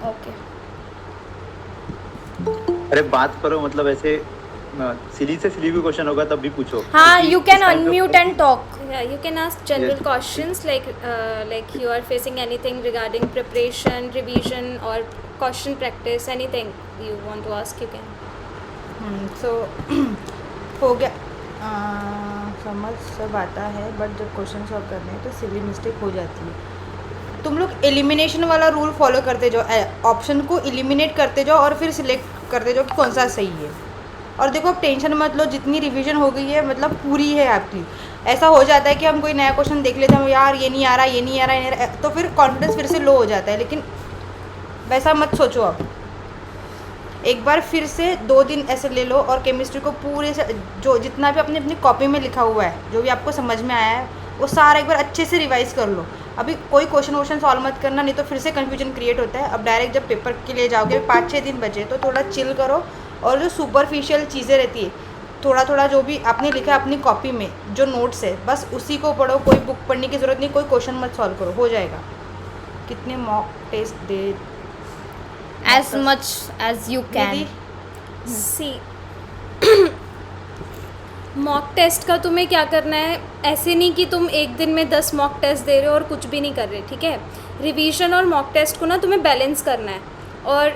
Okay. अरे बात करो, मतलब ऐसे सिली से सिली भी क्वेश्चन होगा तब भी पूछो, हाँ, क्योंकि यू कैन इस टाइम पे अनम्यूट होता है एंड कि talk. Yeah, you can ask general questions like you are facing anything regarding preparation, revision, or question practice. Anything you want to ask, you can. सो हो गया। समझ सब आता है, बट जब क्वेश्चन सॉल्व करने हैं तो सिली मिस्टेक हो जाती है। तुम लोग एलिमिनेशन वाला रूल फॉलो करते जाओ, ऑप्शन को एलिमिनेट करते जाओ और फिर सिलेक्ट करते जाओ कि कौन सा सही है। और देखो, अब टेंशन मत लो, जितनी रिवीजन हो गई है मतलब पूरी है आपकी। ऐसा हो जाता है कि हम कोई नया क्वेश्चन देख लेते हैं, यार ये नहीं आ रहा, ये नहीं आ रहा, ये नहीं आ रहा, तो फिर कॉन्फिडेंस फिर से लो हो जाता है। लेकिन वैसा मत सोचो। अब एक बार फिर से 2 दिन ऐसे ले लो और केमिस्ट्री को पूरे से जो जितना भी अपनी अपनी कॉपी में लिखा हुआ है, जो भी आपको समझ में आया है, वो सारा एक बार अच्छे से रिवाइज़ कर लो। अभी कोई क्वेश्चन वोश्चन सॉल्व मत करना, नहीं तो फिर से कन्फ्यूजन क्रिएट होता है। अब डायरेक्ट जब पेपर के लिए जाओगे, 5-6 दिन बचे, तो थोड़ा चिल करो। और जो सुपरफिशियल चीज़ें रहती है, थोड़ा थोड़ा जो भी आपने लिखा है अपनी कॉपी में, जो नोट्स है, बस उसी को पढ़ो। कोई बुक पढ़ने की ज़रूरत नहीं, कोई क्वेश्चन मत सॉल्व करो, हो जाएगा। कितने मॉक टेस्ट दे As much as you can. दीदी? See, मॉक टेस्ट का तुम्हें क्या करना है, ऐसे नहीं कि तुम एक दिन में 10 मॉक टेस्ट दे रहे हो और कुछ भी नहीं कर रहे, ठीक है। रिवीजन और मॉक टेस्ट को ना तुम्हें बैलेंस करना है। और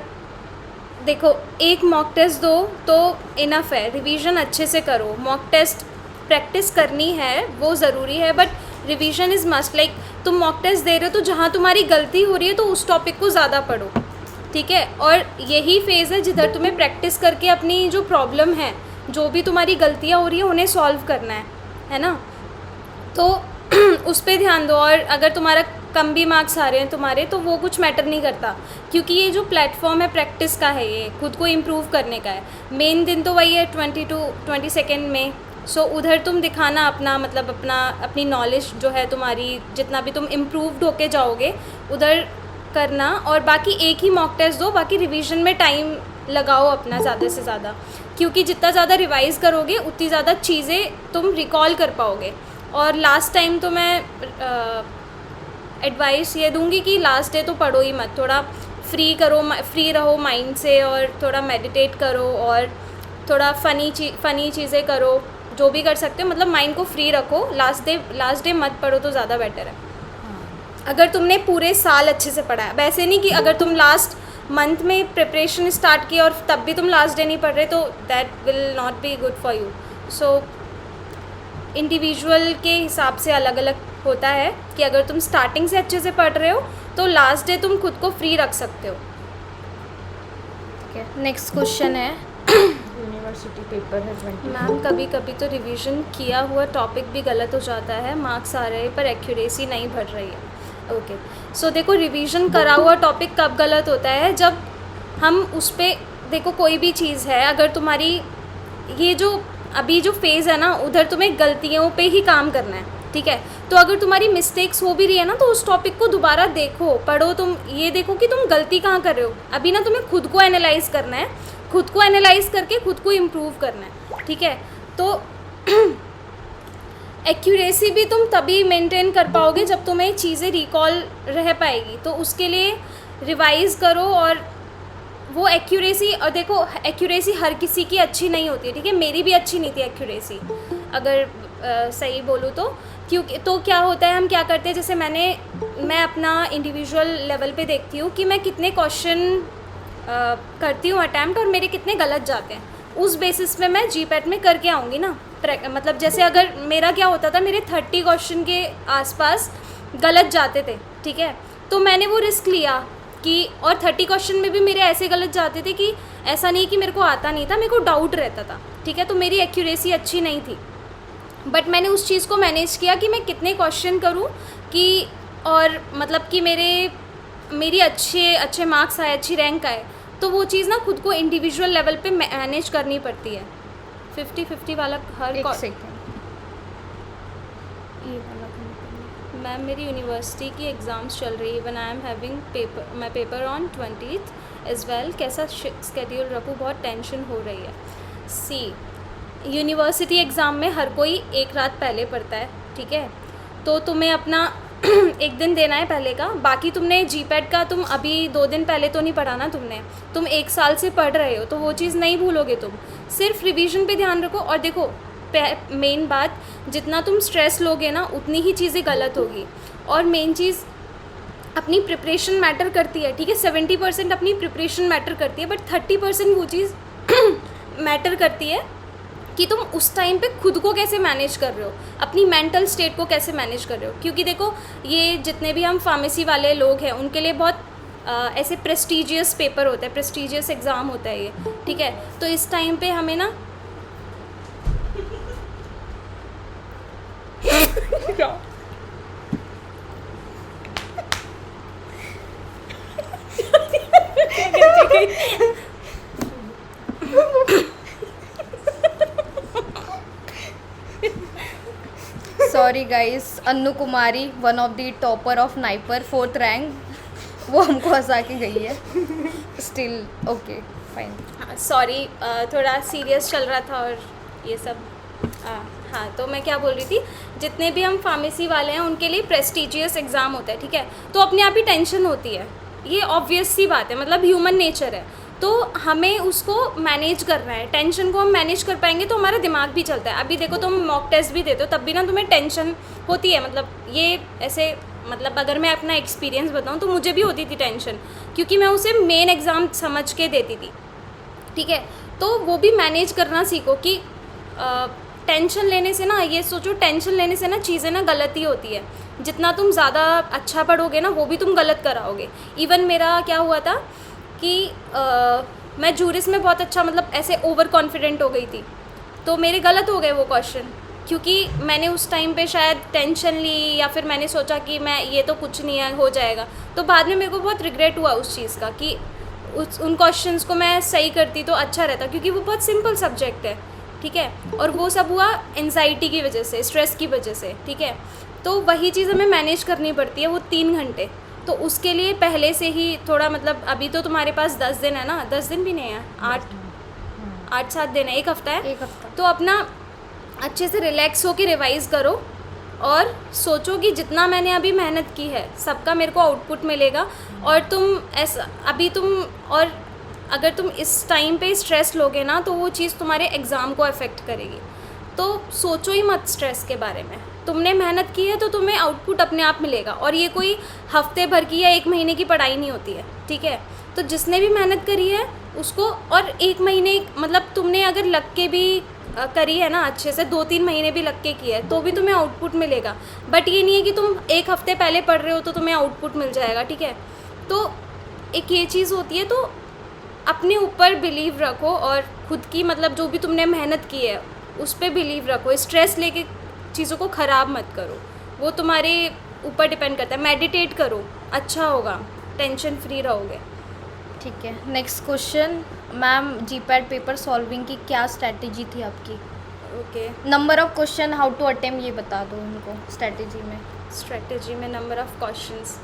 देखो, एक मॉक टेस्ट दो तो इनफ है, रिवीजन अच्छे से करो। मॉक टेस्ट प्रैक्टिस करनी है, वो ज़रूरी है, but revision is must. Like तुम मॉक टेस्ट दे रहे हो तो जहाँ तुम्हारी गलती हो रही है तो उस टॉपिक को ज़्यादा पढ़ो, ठीक है। और यही फेज़ है जिधर तुम्हें प्रैक्टिस करके अपनी जो प्रॉब्लम है, जो भी तुम्हारी गलतियाँ हो रही है, उन्हें सॉल्व करना है ना। तो उस पर ध्यान दो। और अगर तुम्हारा कम भी मार्क्स आ रहे हैं तुम्हारे, तो वो कुछ मैटर नहीं करता, क्योंकि ये जो प्लेटफॉर्म है प्रैक्टिस का है, ये खुद को इम्प्रूव करने का है। मेन दिन तो वही है 22 में। सो उधर तुम दिखाना अपना, मतलब अपनी नॉलेज जो है तुम्हारी, जितना भी तुम इम्प्रूव्ड होके जाओगे उधर करना। और बाकी एक ही मॉक टेस्ट दो, बाकी रिवीजन में टाइम लगाओ अपना ज़्यादा से ज़्यादा, क्योंकि जितना ज़्यादा रिवाइज़ करोगे उतनी ज़्यादा चीज़ें तुम रिकॉल कर पाओगे। और लास्ट टाइम तो मैं एडवाइस ये दूंगी कि लास्ट डे तो पढ़ो ही मत, थोड़ा फ्री रहो माइंड से, और थोड़ा मेडिटेट करो, और थोड़ा फ़नी चीज़ें करो, जो भी कर सकते हो, मतलब माइंड को फ्री रखो। लास्ट डे मत पढ़ो तो ज़्यादा बेटर है। अगर तुमने पूरे साल अच्छे से पढ़ा है, वैसे नहीं कि अगर तुम लास्ट मंथ में प्रिपरेशन स्टार्ट की और तब भी तुम लास्ट डे नहीं पढ़ रहे, तो that will not be good for you. So individual के हिसाब से अलग अलग होता है कि अगर तुम स्टार्टिंग से अच्छे से पढ़ रहे हो तो लास्ट डे तुम खुद को फ्री रख सकते हो, ठीक है। नेक्स्ट क्वेश्चन है, यूनिवर्सिटी पेपर है 20। मैम कभी कभी तो रिवीजन किया हुआ टॉपिक भी गलत हो जाता है, मार्क्स आ रहे हैं पर एक्यूरेसी नहीं बढ़ रही है। ओके, सो देखो, रिवीजन करा हुआ टॉपिक कब गलत होता है, जब हम उस पर, देखो कोई भी चीज़ है, अगर तुम्हारी ये जो अभी जो फेज़ है ना, उधर तुम्हें गलतियों पे ही काम करना है, ठीक है। तो अगर तुम्हारी मिस्टेक्स हो भी रही है ना, तो उस टॉपिक को दोबारा देखो, पढ़ो, तुम ये देखो कि तुम गलती कहाँ कर रहे हो। अभी ना तुम्हें खुद को एनालाइज करना है, खुद को एनालाइज करके खुद को इम्प्रूव करना है, ठीक है। तो एक्यूरेसी भी तुम तभी मेंटेन कर पाओगे जब तुम्हें चीज़ें रिकॉल रह पाएगी, तो उसके लिए रिवाइज़ करो। और वो एक्यूरेसी, और देखो एक्यूरेसी हर किसी की अच्छी नहीं होती है, ठीक है। मेरी भी अच्छी नहीं थी एक्यूरेसी, अगर सही बोलूँ तो। क्योंकि तो क्या होता है, हम क्या करते हैं, जैसे मैं अपना इंडिविजुअल लेवल पे देखती हूँ कि मैं कितने क्वेश्चन करती हूँ अटैम्प्ट और मेरे कितने गलत जाते हैं, उस बेसिस पे मैं जीपैट में करके आऊँगी ना। मतलब जैसे अगर मेरा क्या होता था, मेरे 30 क्वेश्चन के आसपास गलत जाते थे, ठीक है। तो मैंने वो रिस्क लिया कि, और 30 क्वेश्चन में भी मेरे ऐसे गलत जाते थे कि ऐसा नहीं कि मेरे को आता नहीं था, मेरे को डाउट रहता था, ठीक है। तो मेरी एक्यूरेसी अच्छी नहीं थी, बट मैंने उस चीज़ को मैनेज किया कि मैं कितने क्वेश्चन करूँ कि, और मतलब कि मेरी अच्छे मार्क्स आए, अच्छी रैंक आए। तो वो चीज़ ना खुद को इंडिविजुअल लेवल पे मैनेज करनी पड़ती है। 50-50 वाला हर एक सेकेंड। ये वाला करना। मैम मेरी यूनिवर्सिटी की एग्ज़ाम्स चल रही है, one I am having my paper on 20th as well, कैसा स्केड्यूल रखूँ, बहुत टेंशन हो रही है। सी, यूनिवर्सिटी एग्ज़ाम में हर कोई एक रात पहले पढ़ता है, ठीक है। तो तुम्हें अपना एक दिन देना है पहले का। बाकी तुमने जीपैट का तुम अभी 2 दिन पहले तो नहीं पढ़ा ना तुमने, तुम 1 साल से पढ़ रहे हो, तो वो चीज़ नहीं भूलोगे तुम। सिर्फ रिवीजन पे ध्यान रखो। और देखो मेन बात, जितना तुम स्ट्रेस लोगे ना उतनी ही चीज़ें गलत होगी। और मेन चीज़, अपनी प्रिपरेशन मैटर करती है, ठीक है। 70% अपनी प्रिपरेशन मैटर करती है, बट 30% वो चीज़ मैटर करती है कि तुम उस टाइम पे खुद को कैसे मैनेज कर रहे हो, अपनी मेंटल स्टेट को कैसे मैनेज कर रहे हो। क्योंकि देखो ये जितने भी हम फार्मेसी वाले लोग हैं उनके लिए बहुत ऐसे प्रेस्टीजियस पेपर होता है, प्रेस्टीजियस एग्ज़ाम होता है ये, ठीक है। तो इस टाइम पे हमें ना sorry guys, Annu Kumari one of the topper of NIPER 4th rank, वो हमको हंसा के गई है। Still okay fine. सॉरी, थोड़ा सीरियस चल रहा था और ये सब। हाँ, तो मैं क्या बोल रही थी, जितने भी हम फार्मेसी वाले हैं उनके लिए प्रेस्टीजियस एग्ज़ाम होता है, ठीक है। तो अपने आप ही टेंशन होती है, ये ऑब्वियस सी बात है, मतलब ह्यूमन नेचर है। तो हमें उसको मैनेज करना है। टेंशन को हम मैनेज कर पाएंगे तो हमारा दिमाग भी चलता है। अभी देखो तुम मॉक टेस्ट भी देते हो तब भी ना तुम्हें टेंशन होती है, मतलब ये ऐसे, मतलब अगर मैं अपना एक्सपीरियंस बताऊं तो मुझे भी होती थी टेंशन, क्योंकि मैं उसे मेन एग्ज़ाम समझ के देती थी, ठीक है। तो वो भी मैनेज करना सीखो कि टेंशन लेने से ना, ये सोचो टेंशन लेने से ना चीज़ें ना गलत ही होती है। जितना तुम ज़्यादा अच्छा पढ़ोगे ना वो भी तुम गलत कराओगे। इवन मेरा क्या हुआ था कि मैं जूरिस में बहुत अच्छा, मतलब ऐसे ओवर कॉन्फिडेंट हो गई थी, तो मेरे गलत हो गए वो क्वेश्चन, क्योंकि मैंने उस टाइम पे शायद टेंशन ली या फिर मैंने सोचा कि मैं ये तो कुछ नहीं है, हो जाएगा। तो बाद में मेरे को बहुत रिग्रेट हुआ उस चीज़ का कि उन क्वेश्चंस को मैं सही करती तो अच्छा रहता, क्योंकि वो बहुत सिंपल सब्जेक्ट है, ठीक है। और वो सब हुआ एंजाइटी की वजह से, स्ट्रेस की वजह से, ठीक है। तो वही चीज़ हमें मैनेज करनी पड़ती है, वो 3 घंटे। तो उसके लिए पहले से ही थोड़ा, मतलब अभी तो तुम्हारे पास 10 दिन है ना, 10 दिन भी नहीं है, 8-7 दिन है, 1 हफ्ता है। 1 हफ्ता। तो अपना अच्छे से रिलैक्स होकर रिवाइज़ करो और सोचो कि जितना मैंने अभी मेहनत की है सबका मेरे को आउटपुट मिलेगा। और तुम ऐसा अभी तुम, और अगर तुम इस टाइम पे स्ट्रेस लोगे ना तो वो चीज़ तुम्हारे एग्ज़ाम को अफेक्ट करेगी। तो सोचो ही मत स्ट्रेस के बारे में। तुमने मेहनत की है तो तुम्हें आउटपुट अपने आप मिलेगा। और ये कोई हफ्ते भर की या 1 महीने की पढ़ाई नहीं होती है, ठीक है। तो जिसने भी मेहनत करी है उसको, और 1 महीने, मतलब तुमने अगर लग के भी करी है ना अच्छे से, 2-3 महीने भी लग के की है तो भी तुम्हें आउटपुट मिलेगा। बट ये नहीं है कि तुम 1 हफ्ते पहले पढ़ रहे हो तो तुम्हें आउटपुट मिल जाएगा, ठीक है। तो एक ये चीज़ होती है। तो अपने ऊपर बिलीव रखो और खुद की, मतलब जो भी तुमने मेहनत की है उस पर बिलीव रखो। स्ट्रेस लेके चीज़ों को ख़राब मत करो, वो तुम्हारे ऊपर डिपेंड करता है। मेडिटेट करो, अच्छा होगा, टेंशन फ्री रहोगे। ठीक है, next question. Ma'am, GPAT paper solving की क्या स्ट्रैटेजी थी आपकी? Okay, number of question, how to attempt, ये बता दो उनको स्ट्रैटेजी में। स्ट्रेटजी में number of questions,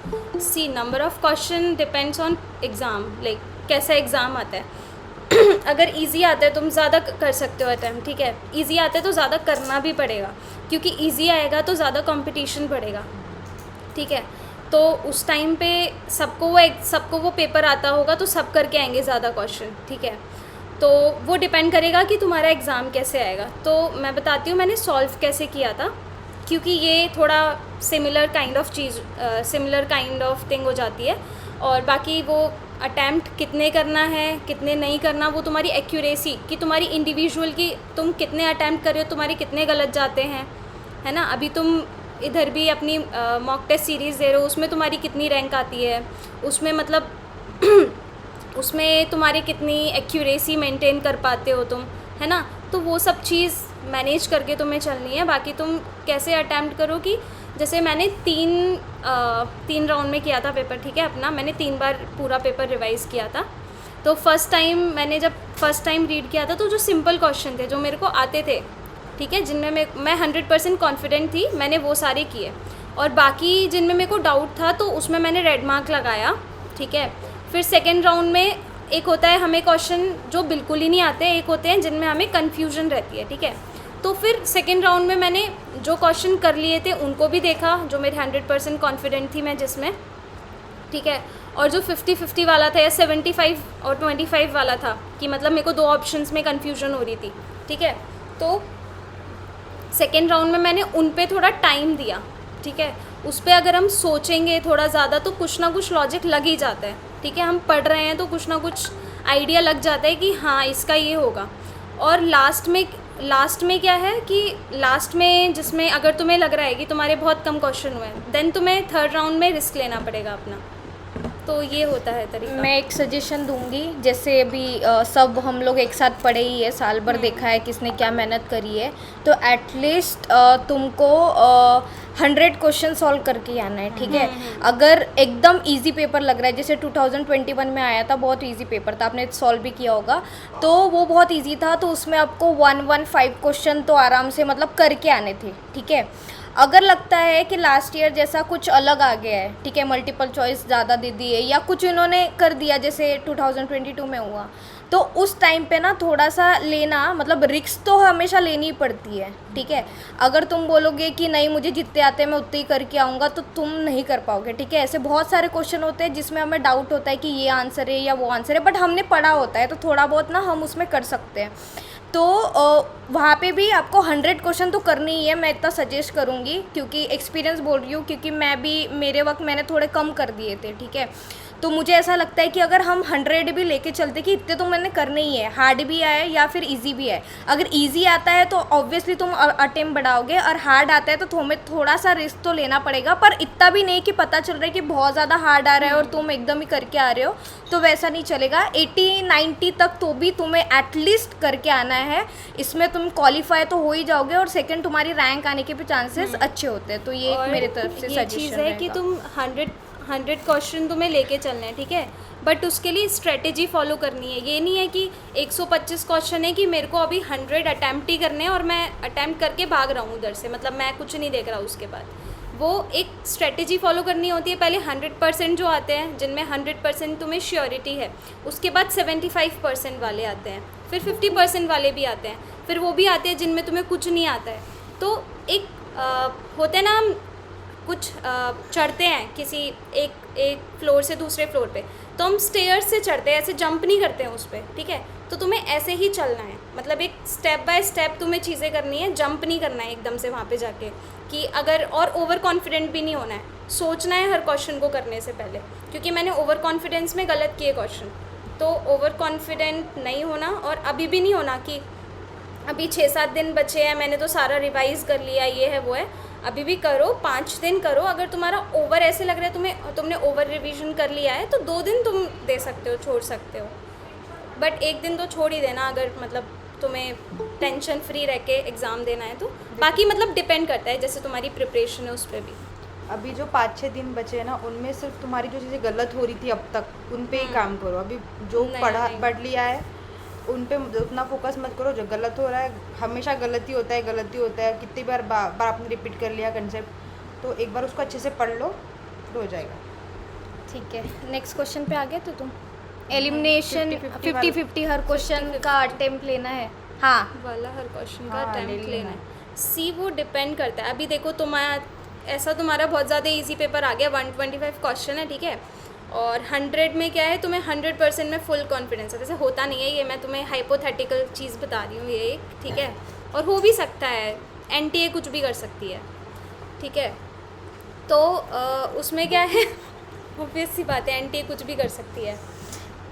see number of question depends on exam, like कैसा एग्ज़ाम आता है। अगर इजी आता है तुम ज़्यादा कर सकते हो अटैम्प्ट, ठीक है। इजी आता है तो ज़्यादा करना भी पड़ेगा, क्योंकि इजी आएगा तो ज़्यादा कंपटीशन बढ़ेगा, ठीक है। तो उस टाइम पे सबको वो पेपर आता होगा तो सब करके आएंगे ज़्यादा क्वेश्चन, ठीक है। तो वो डिपेंड करेगा कि तुम्हारा एग्ज़ाम कैसे आएगा। तो मैं बताती हूँ मैंने सॉल्व कैसे किया था, क्योंकि ये थोड़ा सिमिलर काइंड ऑफ थिंग हो जाती है। और बाकी वो अटैम्प्ट कितने करना है कितने नहीं करना, वो तुम्हारी एक्यूरेसी कि तुम्हारी इंडिविजुअल की, तुम कितने अटैम्प्ट कर रहे हो, तुम्हारे कितने गलत जाते हैं, है ना। अभी तुम इधर भी अपनी मॉक टेस्ट सीरीज़ दे रहे हो, उसमें तुम्हारी कितनी रैंक आती है, उसमें मतलब उसमें तुम्हारी कितनी एक्यूरेसी मेंटेन कर पाते हो तुम, है ना। तो वो सब चीज़ मैनेज करके तुम्हें चलनी है। बाकी तुम कैसे अटैम्प्ट करो कि जैसे मैंने 3 राउंड में किया था पेपर, ठीक है। अपना मैंने 3 बार पूरा पेपर रिवाइज़ किया था। तो फर्स्ट टाइम रीड किया था तो जो सिंपल क्वेश्चन थे जो मेरे को आते थे, ठीक है, जिनमें मैं 100% कॉन्फिडेंट थी, मैंने वो सारे किए। और बाकी जिनमें मेरे को डाउट था तो उसमें मैंने रेड मार्क लगाया, ठीक है। फिर सेकेंड राउंड में एक होता है हमें क्वेश्चन जो बिल्कुल ही नहीं आते, एक होते हैं जिनमें हमें कन्फ्यूजन रहती है, ठीक है। तो फिर सेकेंड राउंड में मैंने जो क्वेश्चन कर लिए थे उनको भी देखा, जो मेरे 100% कॉन्फिडेंट थी मैं जिसमें, ठीक है। और जो 50-50 वाला था या 75 और 25 वाला था कि मतलब मेरे को 2 ऑप्शंस में कन्फ्यूजन हो रही थी, ठीक है। तो सेकेंड राउंड में मैंने उन पे थोड़ा टाइम दिया, ठीक है। उस पर अगर हम सोचेंगे थोड़ा ज़्यादा तो कुछ ना कुछ लॉजिक लग ही जाता है, ठीक है। हम पढ़ रहे हैं तो कुछ ना कुछ आइडिया लग जाता है कि हाँ इसका ये होगा। और लास्ट में क्या है कि लास्ट में जिसमें अगर तुम्हें लग रहा है कि तुम्हारे बहुत कम क्वेश्चन हुए हैं, देन तुम्हें थर्ड राउंड में रिस्क लेना पड़ेगा अपना। तो ये होता है तरीका। मैं एक सजेशन दूंगी, जैसे अभी सब हम लोग एक साथ पढ़े ही है, साल भर देखा है किसने क्या मेहनत करी है, तो एटलीस्ट तुमको 100 क्वेश्चन सॉल्व करके आना है, ठीक है। अगर एकदम इजी पेपर लग रहा है, जैसे 2021 में आया था, बहुत इजी पेपर था, आपने सॉल्व भी किया होगा, तो वो बहुत इजी था, तो उसमें आपको 115 क्वेश्चन तो आराम से मतलब करके आने थे, ठीक है। अगर लगता है कि लास्ट ईयर जैसा कुछ अलग आ गया है, ठीक है, मल्टीपल चॉइस ज़्यादा दे दी है या कुछ इन्होंने कर दिया जैसे 2022 में हुआ, तो उस टाइम पे ना थोड़ा सा लेना, मतलब रिस्क तो हमेशा लेनी ही पड़ती है, ठीक है। अगर तुम बोलोगे कि नहीं मुझे जितने आते हैं मैं उतने ही करके आऊँगा, तो तुम नहीं कर पाओगे, ठीक है। ऐसे बहुत सारे क्वेश्चन होते हैं जिसमें हमें डाउट होता है कि ये आंसर है या वो आंसर है, बट हमने पढ़ा होता है तो थोड़ा बहुत ना हम उसमें कर सकते हैं। तो वहाँ पे भी आपको 100 क्वेश्चन तो करनी ही है, मैं इतना सजेस्ट करूँगी, क्योंकि एक्सपीरियंस बोल रही हूँ, क्योंकि मैं भी मेरे वक्त मैंने थोड़े कम कर दिए थे, ठीक है। तो मुझे ऐसा लगता है कि अगर हम 100 भी लेके चलते कि इतने तो मैंने करने ही है, हार्ड भी आए या फिर इजी भी है। अगर इजी आता है तो ऑब्वियसली तुम अटेम्प्ट बढ़ाओगे, और हार्ड आता है तो तुम्हें थोड़ा सा रिस्क तो लेना पड़ेगा, पर इतना भी नहीं कि पता चल रहा है कि बहुत ज़्यादा हार्ड आ रहा है और तुम एकदम ही करके आ रहे हो, तो वैसा नहीं चलेगा। 80-90 तक तो भी तुम्हें एटलीस्ट करके आना है, इसमें तुम क्वालिफाई तो हो ही जाओगे, और सेकंड तुम्हारी रैंक आने के भी चांसेस अच्छे होते हैं। तो ये एक मेरे तरफ से ये चीज़ सजेशन है कि तुम 100 क्वेश्चन तुम्हें लेके चलने हैं, ठीक है, बट उसके लिए स्ट्रेटेजी फॉलो करनी है। ये नहीं है कि 125 क्वेश्चन है कि मेरे को अभी 100 अटैम्प्ट ही करने हैं और मैं अटैम्प्ट करके भाग रहा हूँ उधर से, मतलब मैं कुछ नहीं देख रहा उसके बाद। वो एक स्ट्रेटेजी फॉलो करनी होती है। पहले 100% जो आते हैं, जिनमें 100% तुम्हें श्योरिटी है, उसके बाद 75% वाले आते हैं, फिर 50% वाले भी आते हैं, फिर वो भी आते हैं जिनमें तुम्हें कुछ नहीं आता है। तो एक होते हैं ना, हम कुछ चढ़ते हैं किसी एक फ्लोर से दूसरे फ्लोर पे, तो हम स्टेयर्स से चढ़ते हैं, ऐसे जंप नहीं करते हैं उस पर, ठीक है। तो तुम्हें ऐसे ही चलना है, मतलब एक स्टेप बाय स्टेप तुम्हें चीज़ें करनी है, जंप नहीं करना है एकदम से वहाँ पे जाके कि अगर, और ओवर कॉन्फिडेंट भी नहीं होना है, सोचना है हर क्वेश्चन को करने से पहले, क्योंकि मैंने ओवर कॉन्फिडेंस में गलत किए क्वेश्चन। तो ओवर कॉन्फिडेंट नहीं होना, और अभी भी नहीं होना कि अभी 6-7 दिन बचे हैं, मैंने तो सारा रिवाइज़ कर लिया, ये है वो है। अभी भी करो, 5 दिन करो। अगर तुम्हारा ओवर ऐसे लग रहा है तुमने ओवर रिवीजन कर लिया है, तो 2 दिन तुम दे सकते हो, छोड़ सकते हो, बट 1 दिन तो छोड़ ही देना अगर मतलब तुम्हें टेंशन फ्री रह के एग्ज़ाम देना है तो। बाकी मतलब डिपेंड करता है जैसे तुम्हारी प्रिपरेशन है उस पर भी। अभी जो 5-6 दिन बचे हैं ना, उनमें सिर्फ तुम्हारी जो चीज़ें गलत हो रही थी अब तक, उन पे ही काम करो। अभी जो नहीं। पढ़ लिया है उन पे उतना फोकस मत करो। जो गलत हो रहा है, हमेशा गलती होता है, कितनी बार आपने रिपीट कर लिया कंसेप्ट, तो एक बार उसको अच्छे से पढ़ लो, फिर हो जाएगा। ठीक है, नेक्स्ट क्वेश्चन पे आ गए तो तुम एलिमिनेशन 50-50 50-50 हर क्वेश्चन का अटेम्प्ट लेना है। हाँ, वाला हर क्वेश्चन का हाँ, अटेम्प्ट ले लेना लेना है। सी वो डिपेंड करता है। अभी देखो तुम्हारा बहुत ज़्यादा इजी पेपर आ गया, 125 क्वेश्चन है, ठीक है, और 100 में क्या है, तुम्हें 100% में फुल कॉन्फिडेंस है। वैसे होता नहीं है, ये मैं तुम्हें हाइपोथेटिकल चीज़ बता रही हूँ, ये एक, ठीक है, और हो भी सकता है, एनटीए कुछ भी कर सकती है, ठीक है। तो उसमें क्या है, ऑब्वियस सी बात है, एनटीए कुछ भी कर सकती है।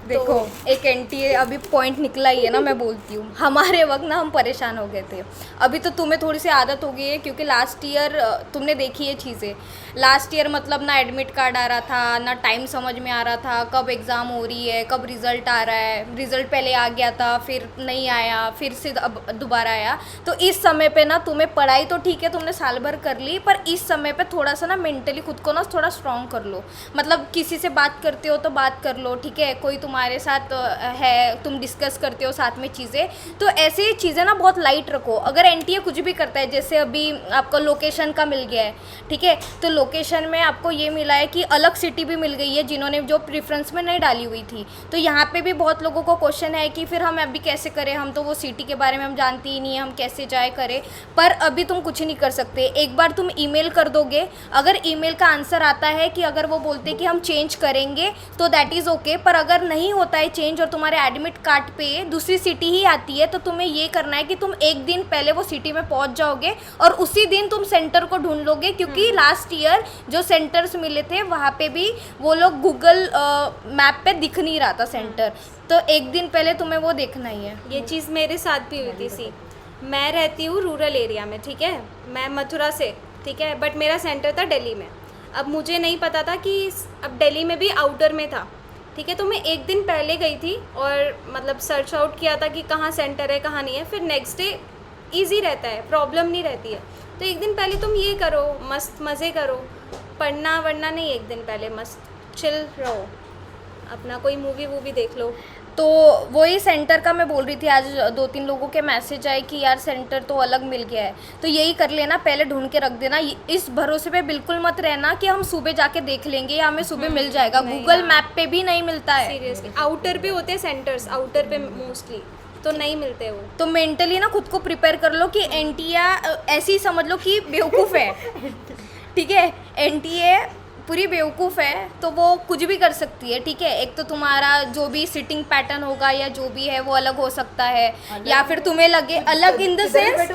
देखो एक एनटीए अभी पॉइंट निकला ही है ना, मैं बोलती हूँ हमारे वक्त ना हम परेशान हो गए थे। अभी तो तुम्हें थोड़ी सी आदत हो गई है, क्योंकि लास्ट ईयर तुमने देखी है चीज़ें। लास्ट ईयर मतलब ना एडमिट कार्ड आ रहा था, ना टाइम समझ में आ रहा था कब एग्ज़ाम हो रही है, कब रिज़ल्ट आ रहा है। रिज़ल्ट पहले आ गया था, फिर नहीं आया, फिर से अब दोबारा आया। तो इस समय पे ना तुम्हें पढ़ाई तो ठीक है तुमने साल भर कर ली, पर इस समय पे थोड़ा सा ना मेंटली खुद को ना थोड़ा स्ट्रॉन्ग कर लो। मतलब किसी से बात करते हो तो बात कर लो, ठीक है। कोई तुम्हारे साथ है, तुम डिस्कस करते हो साथ में चीज़ें, तो ऐसे चीज़ें ना बहुत लाइट रखो। अगर एनटीए कुछ भी करता है, जैसे अभी आपको लोकेशन का मिल गया है, ठीक है, तो लोकेशन में आपको ये मिला है कि अलग सिटी भी मिल गई है जिन्होंने जो प्रेफरेंस में नहीं डाली हुई थी, तो यहाँ पे भी बहुत लोगों को क्वेश्चन है कि फिर हम अभी कैसे करें, हम तो वो सिटी के बारे में हम जानते ही नहीं है, हम कैसे जाए करें। पर अभी तुम कुछ नहीं कर सकते, एक बार तुम ईमेल कर दोगे, अगर ईमेल का आंसर आता है कि अगर वो बोलते कि हम चेंज करेंगे तो दैट इज़ ओके, पर अगर नहीं होता है चेंज और तुम्हारे एडमिट कार्ड पे दूसरी सिटी ही आती है, तो तुम्हें ये करना है कि तुम एक दिन पहले वो सिटी में पहुंच जाओगे और उसी दिन तुम सेंटर को ढूंढ लोगे, क्योंकि लास्ट ईयर जो सेंटर्स मिले थे वहाँ पे भी वो लोग गूगल मैप पे दिख नहीं रहा था सेंटर, तो एक दिन पहले तुम्हें वो देखना ही है। ये चीज़ मेरे साथ भी हुई थी। सी मैं रहती हूँ रूरल एरिया में, ठीक है, मैं मथुरा से, ठीक है, बट मेरा सेंटर था दिल्ली में। अब मुझे नहीं पता था कि अब दिल्ली में भी आउटर में था, ठीक है, तो मैं एक दिन पहले गई थी और मतलब सर्च आउट किया था कि कहाँ सेंटर है कहाँ नहीं है, फिर नेक्स्ट डे ईजी रहता है, प्रॉब्लम नहीं रहती है। तो एक दिन पहले तुम ये करो, मस्त मज़े करो, पढ़ना वरना नहीं, एक दिन पहले मस्त चिल रहो, अपना कोई मूवी वूवी देख लो। तो वही सेंटर का मैं बोल रही थी, आज 2-3 लोगों के मैसेज आए कि यार सेंटर तो अलग मिल गया है, तो यही कर लेना, पहले ढूंढ के रख देना। इस भरोसे पे बिल्कुल मत रहना कि हम सुबह जाके देख लेंगे या हमें सुबह मिल जाएगा, गूगल मैप पे भी नहीं मिलता है। सीरियसली आउटर पे होते हैं सेंटर्स, आउटर पे मोस्टली तो नहीं मिलते वो। तो मेंटली ना खुद को प्रिपेयर कर लो कि एनटीए ऐसे ही समझ लो कि बेवकूफ़ है, ठीक है, एनटीए पूरी बेवकूफ़ है, तो वो कुछ भी कर सकती है, ठीक है। एक तो तुम्हारा जो भी सिटिंग पैटर्न होगा या जो भी है वो अलग हो सकता है, या फिर तुम्हें लगे अलग इन द सेंस,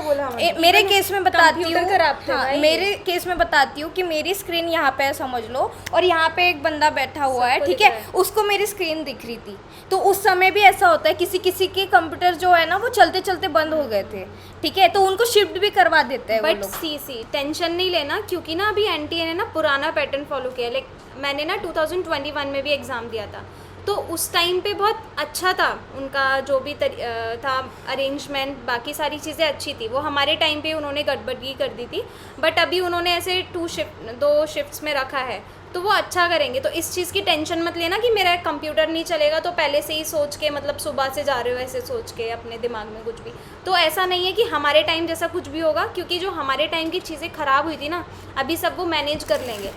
मेरे केस में बताती हूँ, हाँ, मेरे केस में बताती हूँ कि मेरी स्क्रीन यहाँ पे है समझ लो, और यहाँ पे एक बंदा बैठा हुआ है, ठीक है, उसको मेरी स्क्रीन दिख रही थी, तो उस समय भी ऐसा होता है किसी किसी के कंप्यूटर जो है ना वो चलते चलते बंद हो गए थे, ठीक है, तो उनको शिफ्ट भी करवा देते हैं वो बट लोग। सी टेंशन नहीं लेना, क्योंकि ना अभी एनटीए ने ना पुराना पैटर्न फॉलो किया। लाइक मैंने ना 2021 में भी एग्ज़ाम दिया था, तो उस टाइम पे बहुत अच्छा था उनका जो भी था अरेंजमेंट, बाकी सारी चीज़ें अच्छी थी। वो हमारे टाइम पे उन्होंने गड़बड़ी कर दी थी, बट अभी उन्होंने ऐसे 2 शिफ्ट्स में रखा है, तो वो अच्छा करेंगे। तो इस चीज़ की टेंशन मत लेना कि मेरा कंप्यूटर नहीं चलेगा, तो पहले से ही सोच के, मतलब सुबह से जा रहे हो ऐसे सोच के अपने दिमाग में कुछ भी, तो ऐसा नहीं है कि हमारे टाइम जैसा कुछ भी होगा, क्योंकि जो हमारे टाइम की चीज़ें ख़राब हुई थी ना, अभी सब वो मैनेज कर लेंगे,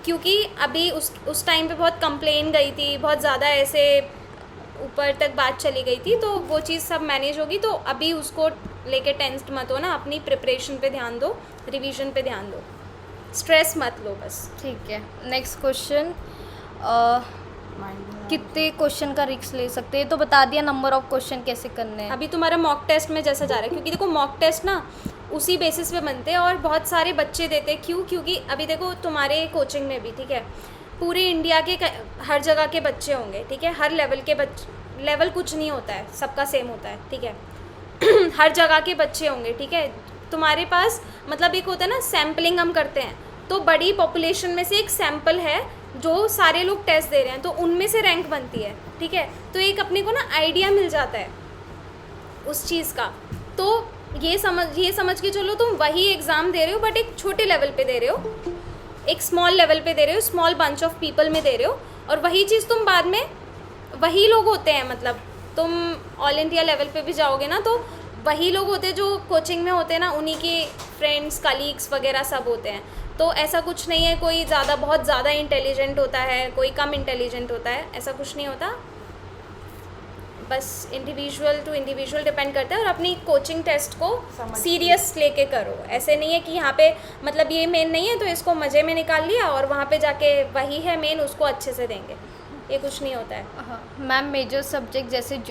क्योंकि अभी उस टाइम पे बहुत कंप्लेन गई थी, बहुत ज़्यादा ऐसे ऊपर तक बात चली गई थी, तो वो चीज़ सब मैनेज होगी। तो अभी उसको लेके टेंस्ड मत हो ना, अपनी प्रिपरेशन पे ध्यान दो, रिवीजन पे ध्यान दो, स्ट्रेस मत लो बस। ठीक है, नेक्स्ट क्वेश्चन, कितने क्वेश्चन का रिस्क ले सकते हैं, तो बता दिया नंबर ऑफ क्वेश्चन कैसे करने हैं। अभी तुम्हारा मॉक टेस्ट में जैसा जा रहा है, क्योंकि देखो मॉक टेस्ट ना उसी बेसिस पे बनते हैं और बहुत सारे बच्चे देते हैं। क्यों? क्योंकि अभी देखो तुम्हारे कोचिंग में भी, ठीक है, पूरे इंडिया के हर जगह के बच्चे होंगे, ठीक है, हर लेवल के लेवल कुछ नहीं होता है, सबका सेम होता है, ठीक है हर जगह के बच्चे होंगे, ठीक है। तुम्हारे पास मतलब एक होता है ना, सैम्पलिंग हम करते हैं, तो बड़ी पॉपुलेशन में से एक सैम्पल है जो सारे लोग टेस्ट दे रहे हैं, तो उनमें से रैंक बनती है, ठीक है। तो एक अपने को ना आइडिया मिल जाता है उस चीज़ का। तो ये समझ के चलो तुम वही एग्ज़ाम दे रहे हो, बट एक छोटे लेवल पे दे रहे हो, एक स्मॉल लेवल पे दे रहे हो, स्मॉल बंच ऑफ पीपल में दे रहे हो, और वही चीज़ तुम बाद में, वही लोग होते हैं, मतलब तुम ऑल इंडिया लेवल पे भी जाओगे ना, तो वही लोग होते हैं जो कोचिंग में होते हैं ना, उन्हीं के फ्रेंड्स, कलीग्स वगैरह सब होते हैं। तो ऐसा कुछ नहीं है कोई बहुत ज़्यादा इंटेलिजेंट होता है, कोई कम इंटेलिजेंट होता है, ऐसा कुछ नहीं होता। बस इंडिविजुअल टू इंडिविजुअल डिपेंड करता है, और अपनी कोचिंग टेस्ट को सीरियस लेके करो। ऐसे नहीं है कि यहाँ पे मतलब ये मेन नहीं है तो इसको मज़े में निकाल लिया और वहाँ पे जाके वही है मेन, उसको अच्छे से देंगे, ये कुछ नहीं होता है। मैम, मेजर सब्जेक्ट जैसे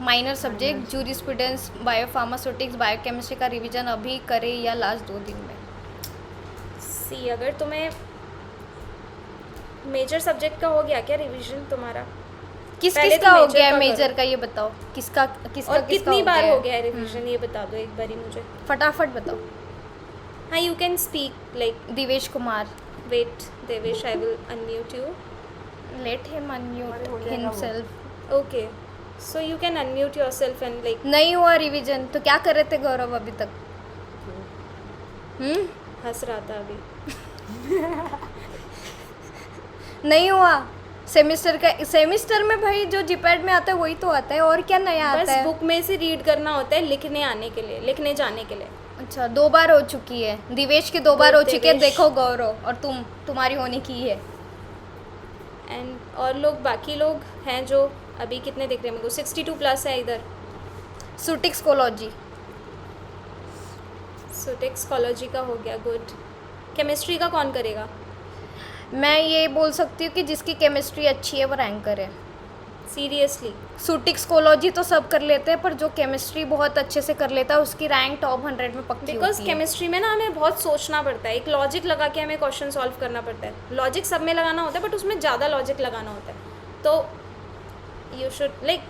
minor subject jurisprudence, biopharmaceutics, biochemistry का रिवीजन अभी करें या लास्ट 2 दिन में? सी, अगर तुम्हें मेजर सब्जेक्ट का हो गया क्या रिवीजन तुम्हारा? पहले किसका तो हो major गया है का मेजर करो। का, ये बताओ किसका और कितनी बार हो गया है रिवीजन, ये बता दो एक बारी मुझे। फटाफट बताओ। हाँ, you can speak like Divesh Kumar. Wait Devesh, I will unmute you. Let him unmute himself. Okay, so you can unmute yourself and like. नहीं हुआ रिवीजन तो क्या कर रहे थे गौरव अभी तक? हंस रहा था अभी। नहीं हुआ सेमिस्टर में भाई जो जीपैड में आता है वही तो आता है, और क्या नया आता बस है? बुक में से रीड करना होता है लिखने आने के लिए, लिखने जाने के लिए। अच्छा, 2 बार हो चुकी है दिवेश की, 2 बार हो चुकी है, दिवेश। देखो गौरव, और तुम्हारी होने की है। एंड और लोग, बाकी लोग हैं जो अभी कितने दिख रहे हैं मेरे को, 62 प्लस है इधर। सुटिक्सकोलॉजी। सुटिक्सकोलॉजी का हो गया, गुड। केमिस्ट्री का कौन करेगा? मैं ये बोल सकती हूँ कि जिसकी केमिस्ट्री अच्छी है वो रैंक करे। सीरियसली? सुटिक्सकोलॉजी तो सब कर लेते हैं, पर जो केमिस्ट्री बहुत अच्छे से कर लेता है उसकी रैंक टॉप 100 में पक्की बिकॉज होती है। केमिस्ट्री में ना हमें बहुत सोचना पड़ता है, एक लॉजिक लगा के हमें क्वेश्चन सॉल्व करना पड़ता है। लॉजिक सब में लगाना होता है बट उसमें ज़्यादा लॉजिक लगाना होता है, तो यू शुड लाइक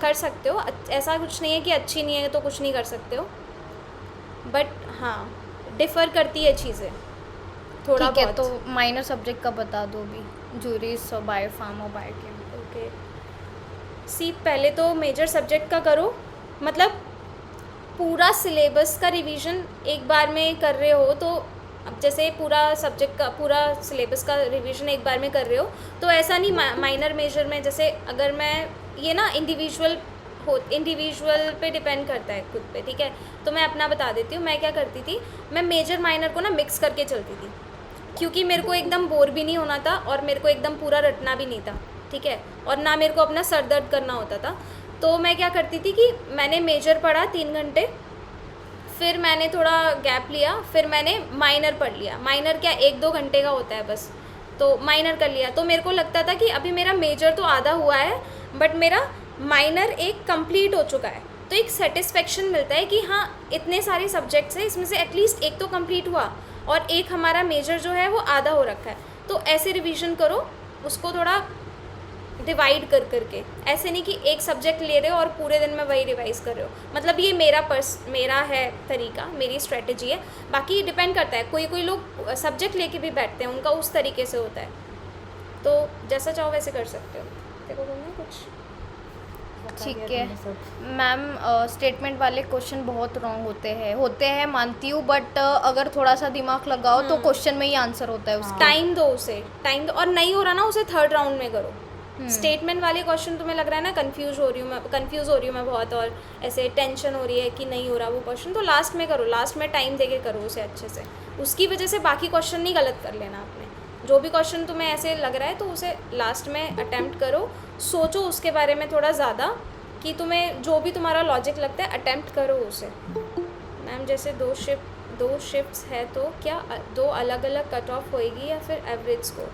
कर सकते हो। ऐसा कुछ नहीं है कि अच्छी नहीं है तो कुछ नहीं कर सकते हो, बट हाँ डिफ़र करती है चीज़ें थोड़ा ठीक है, बहुत। तो माइनर सब्जेक्ट का बता दो भी, जूरिस और बायोफार्म और बायोकेम। ओके सी, पहले तो मेजर सब्जेक्ट का करो, मतलब पूरा सिलेबस का रिवीजन एक बार में कर रहे हो तो, अब जैसे पूरा सब्जेक्ट का पूरा सिलेबस का रिवीजन एक बार में कर रहे हो तो ऐसा नहीं माइनर मेजर में, जैसे अगर मैं ये ना इंडिविजुअल पे डिपेंड करता है खुद पे, ठीक है। तो मैं अपना बता देती हूँ, मैं क्या करती थी, मैं मेजर माइनर को ना मिक्स करके चलती थी, क्योंकि मेरे को एकदम बोर भी नहीं होना था और मेरे को एकदम पूरा रटना भी नहीं था, ठीक है, और ना मेरे को अपना सर दर्द करना होता था। तो मैं क्या करती थी कि मैंने मेजर पढ़ा 3 घंटे, फिर मैंने थोड़ा गैप लिया, फिर मैंने माइनर पढ़ लिया। माइनर क्या 1-2 घंटे का होता है बस, तो माइनर कर लिया। तो मेरे को लगता था कि अभी मेरा मेजर तो आधा हुआ है बट मेरा माइनर एक कंप्लीट हो चुका है, तो एक सेटिस्फेक्शन मिलता है कि हाँ इतने सारे सब्जेक्ट्स हैं, इसमें से एटलीस्ट एक तो कंप्लीट हुआ और एक हमारा मेजर जो है वो आधा हो रखा है। तो ऐसे रिवीजन करो, उसको थोड़ा डिवाइड कर करके, ऐसे नहीं कि एक सब्जेक्ट ले रहे हो और पूरे दिन में वही रिवाइज कर रहे हो। मतलब ये मेरा है तरीका, मेरी स्ट्रेटजी है, बाकी डिपेंड करता है। कोई कोई लोग सब्जेक्ट लेके भी बैठते हैं, उनका उस तरीके से होता है, तो जैसा चाहो वैसे कर सकते हो। देखो बोलना कुछ। ठीक है मैम, स्टेटमेंट वाले क्वेश्चन बहुत रॉन्ग होते हैं मानती हूँ, बट अगर थोड़ा सा दिमाग लगाओ तो क्वेश्चन में ही आंसर होता है उसका। टाइम दो उसे, टाइम दो, और नहीं हो रहा ना उसे 3rd राउंड में करो। स्टेटमेंट वाले क्वेश्चन तुम्हें लग रहा है ना कंफ्यूज हो रही हूँ मैं बहुत, और ऐसे टेंशन हो रही है कि नहीं हो रहा वो क्वेश्चन, तो लास्ट में करो, लास्ट में टाइम देके करो उसे अच्छे से। उसकी वजह से बाकी क्वेश्चन नहीं गलत कर लेना आपने। जो भी क्वेश्चन तुम्हें ऐसे लग रहा है तो उसे लास्ट में अटेम्प्ट करो, सोचो उसके बारे में थोड़ा ज़्यादा कि तुम्हें जो भी तुम्हारा लॉजिक लगता है अटेम्प्ट करो उसे। मैम जैसे 2 शिफ्ट्स है तो क्या 2 अलग अलग कट ऑफ होएगी या फिर एवरेज स्कोर?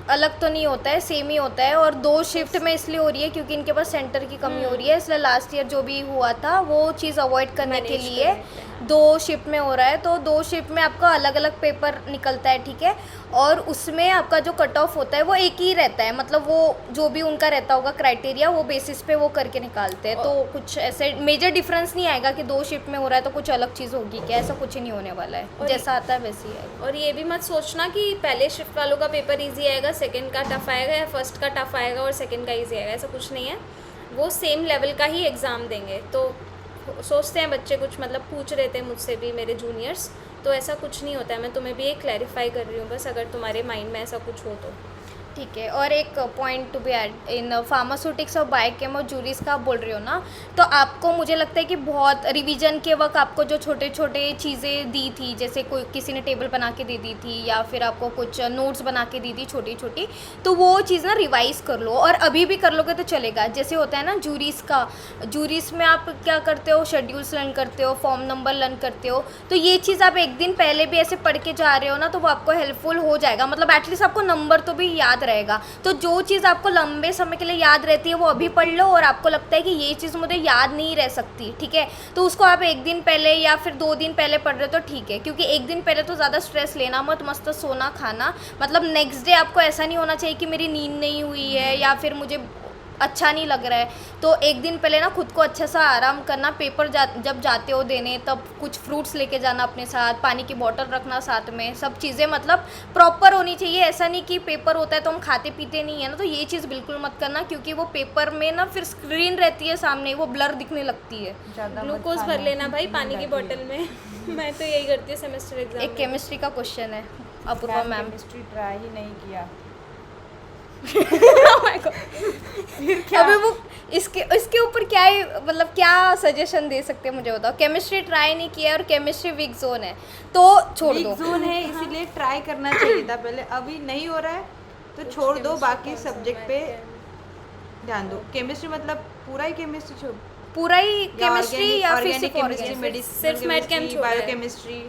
अलग तो नहीं होता है, सेम ही होता है, और 2 शिफ्ट में इसलिए हो रही है क्योंकि इनके पास सेंटर की कमी हो रही है, इसलिए लास्ट ईयर जो भी हुआ था वो चीज़ अवॉइड करने के Manage लिए करने के लिए। 2 शिफ्ट में हो रहा है। तो 2 शिफ्ट में आपका अलग अलग पेपर निकलता है, ठीक है, और उसमें आपका जो कट ऑफ होता है वो एक ही रहता है, मतलब वो जो भी उनका रहता होगा क्राइटेरिया वो बेसिस पे वो करके निकालते हैं। तो कुछ ऐसे मेजर डिफरेंस नहीं आएगा कि 2 शिफ्ट में हो रहा है तो कुछ अलग चीज़ होगी क्या, ऐसा कुछ ही नहीं होने वाला है, और जैसा आता है वैसे ही आएगा। और ये भी मत सोचना कि पहले शिफ्ट वालों का पेपर इजी आएगा, सेकंड का टफ आएगा, या फर्स्ट का टफ आएगा और सेकंड का इजी आएगा, ऐसा कुछ नहीं है। वो सेम लेवल का ही एग्ज़ाम देंगे। तो सोचते हैं बच्चे कुछ, मतलब पूछ रहे थे मुझसे भी मेरे जूनियर्स, तो ऐसा कुछ नहीं होता है। मैं तुम्हें भी एक क्लैरिफाई कर रही हूँ बस, अगर तुम्हारे माइंड में ऐसा कुछ हो तो। ठीक है, और एक point to B Ed, in pharmaceutics और बायोकेम और जूरिस का आप बोल रहे हो ना, तो आपको मुझे लगता है कि बहुत रिवीजन के वक्त आपको जो छोटे छोटे चीज़ें दी थी, जैसे कोई किसी ने टेबल बना के दे दी थी या फिर आपको कुछ नोट्स बना के दी थी छोटी छोटी, तो वो चीज़ ना रिवाइज कर लो, और अभी भी कर लोगे तो चलेगा। जैसे होता है ना जूरिस में आप क्या करते हो, शेड्यूल्स लर्न करते हो, फॉर्म नंबर लर्न करते हो, तो ये चीज़ आप एक दिन पहले भी ऐसे पढ़ के जा रहे हो ना, तो वो आपको हेल्पफुल हो जाएगा, मतलब एटलीस्ट आपको नंबर तो भी याद रहेगा। तो जो चीज़ आपको लंबे समय के लिए याद रहती है वो अभी पढ़ लो, और आपको लगता है कि ये चीज़ मुझे याद नहीं रह सकती, ठीक है, तो उसको आप एक दिन पहले या फिर 2 दिन पहले पढ़ रहे हो तो ठीक है, क्योंकि एक दिन पहले तो ज़्यादा स्ट्रेस लेना मत, मस्त सोना खाना, मतलब नेक्स्ट डे आपको ऐसा नहीं होना चाहिए कि मेरी नींद नहीं हुई है या फिर मुझे अच्छा नहीं लग रहा है। तो एक दिन पहले ना खुद को अच्छा सा आराम करना, पेपर जब जाते हो देने तब कुछ फ्रूट्स लेके जाना अपने साथ, पानी की बोतल रखना साथ में, सब चीज़ें मतलब प्रॉपर होनी चाहिए। ऐसा नहीं कि पेपर होता है तो हम खाते पीते नहीं है ना, तो ये चीज़ बिल्कुल मत करना, क्योंकि वो पेपर में ना फिर स्क्रीन रहती है सामने, वो ब्लर दिखने लगती है। ग्लूकोज भर लेना भाई पानी की बोतल में। मैं तो यही करती हूँ सेमेस्टर एग्जाम। एक केमिस्ट्री का क्वेश्चन है, अपूर्वा मैम। केमिस्ट्री ट्राई ही नहीं किया। अभी वो इसके ऊपर क्या है, मतलब क्या सजेशन दे सकते हैं मुझे बताओ। केमिस्ट्री ट्राई नहीं किया और केमिस्ट्री वीक जोन है तो छोड़ दो। वीक जोन है इसीलिए ट्राई करना चाहिए था पहले, अभी नहीं हो रहा है तो छोड़ दो, बाकी सब्जेक्ट पे ध्यान दो। केमिस्ट्री मतलब पूरा ही केमिस्ट्री छोड़, पूरा ही केमिस्ट्री या फिर सिर्फ केमिस्ट्री, organic? मेडिसिन, सिर्फ med chem छोड़ा है। बायोकेमिस्ट्री।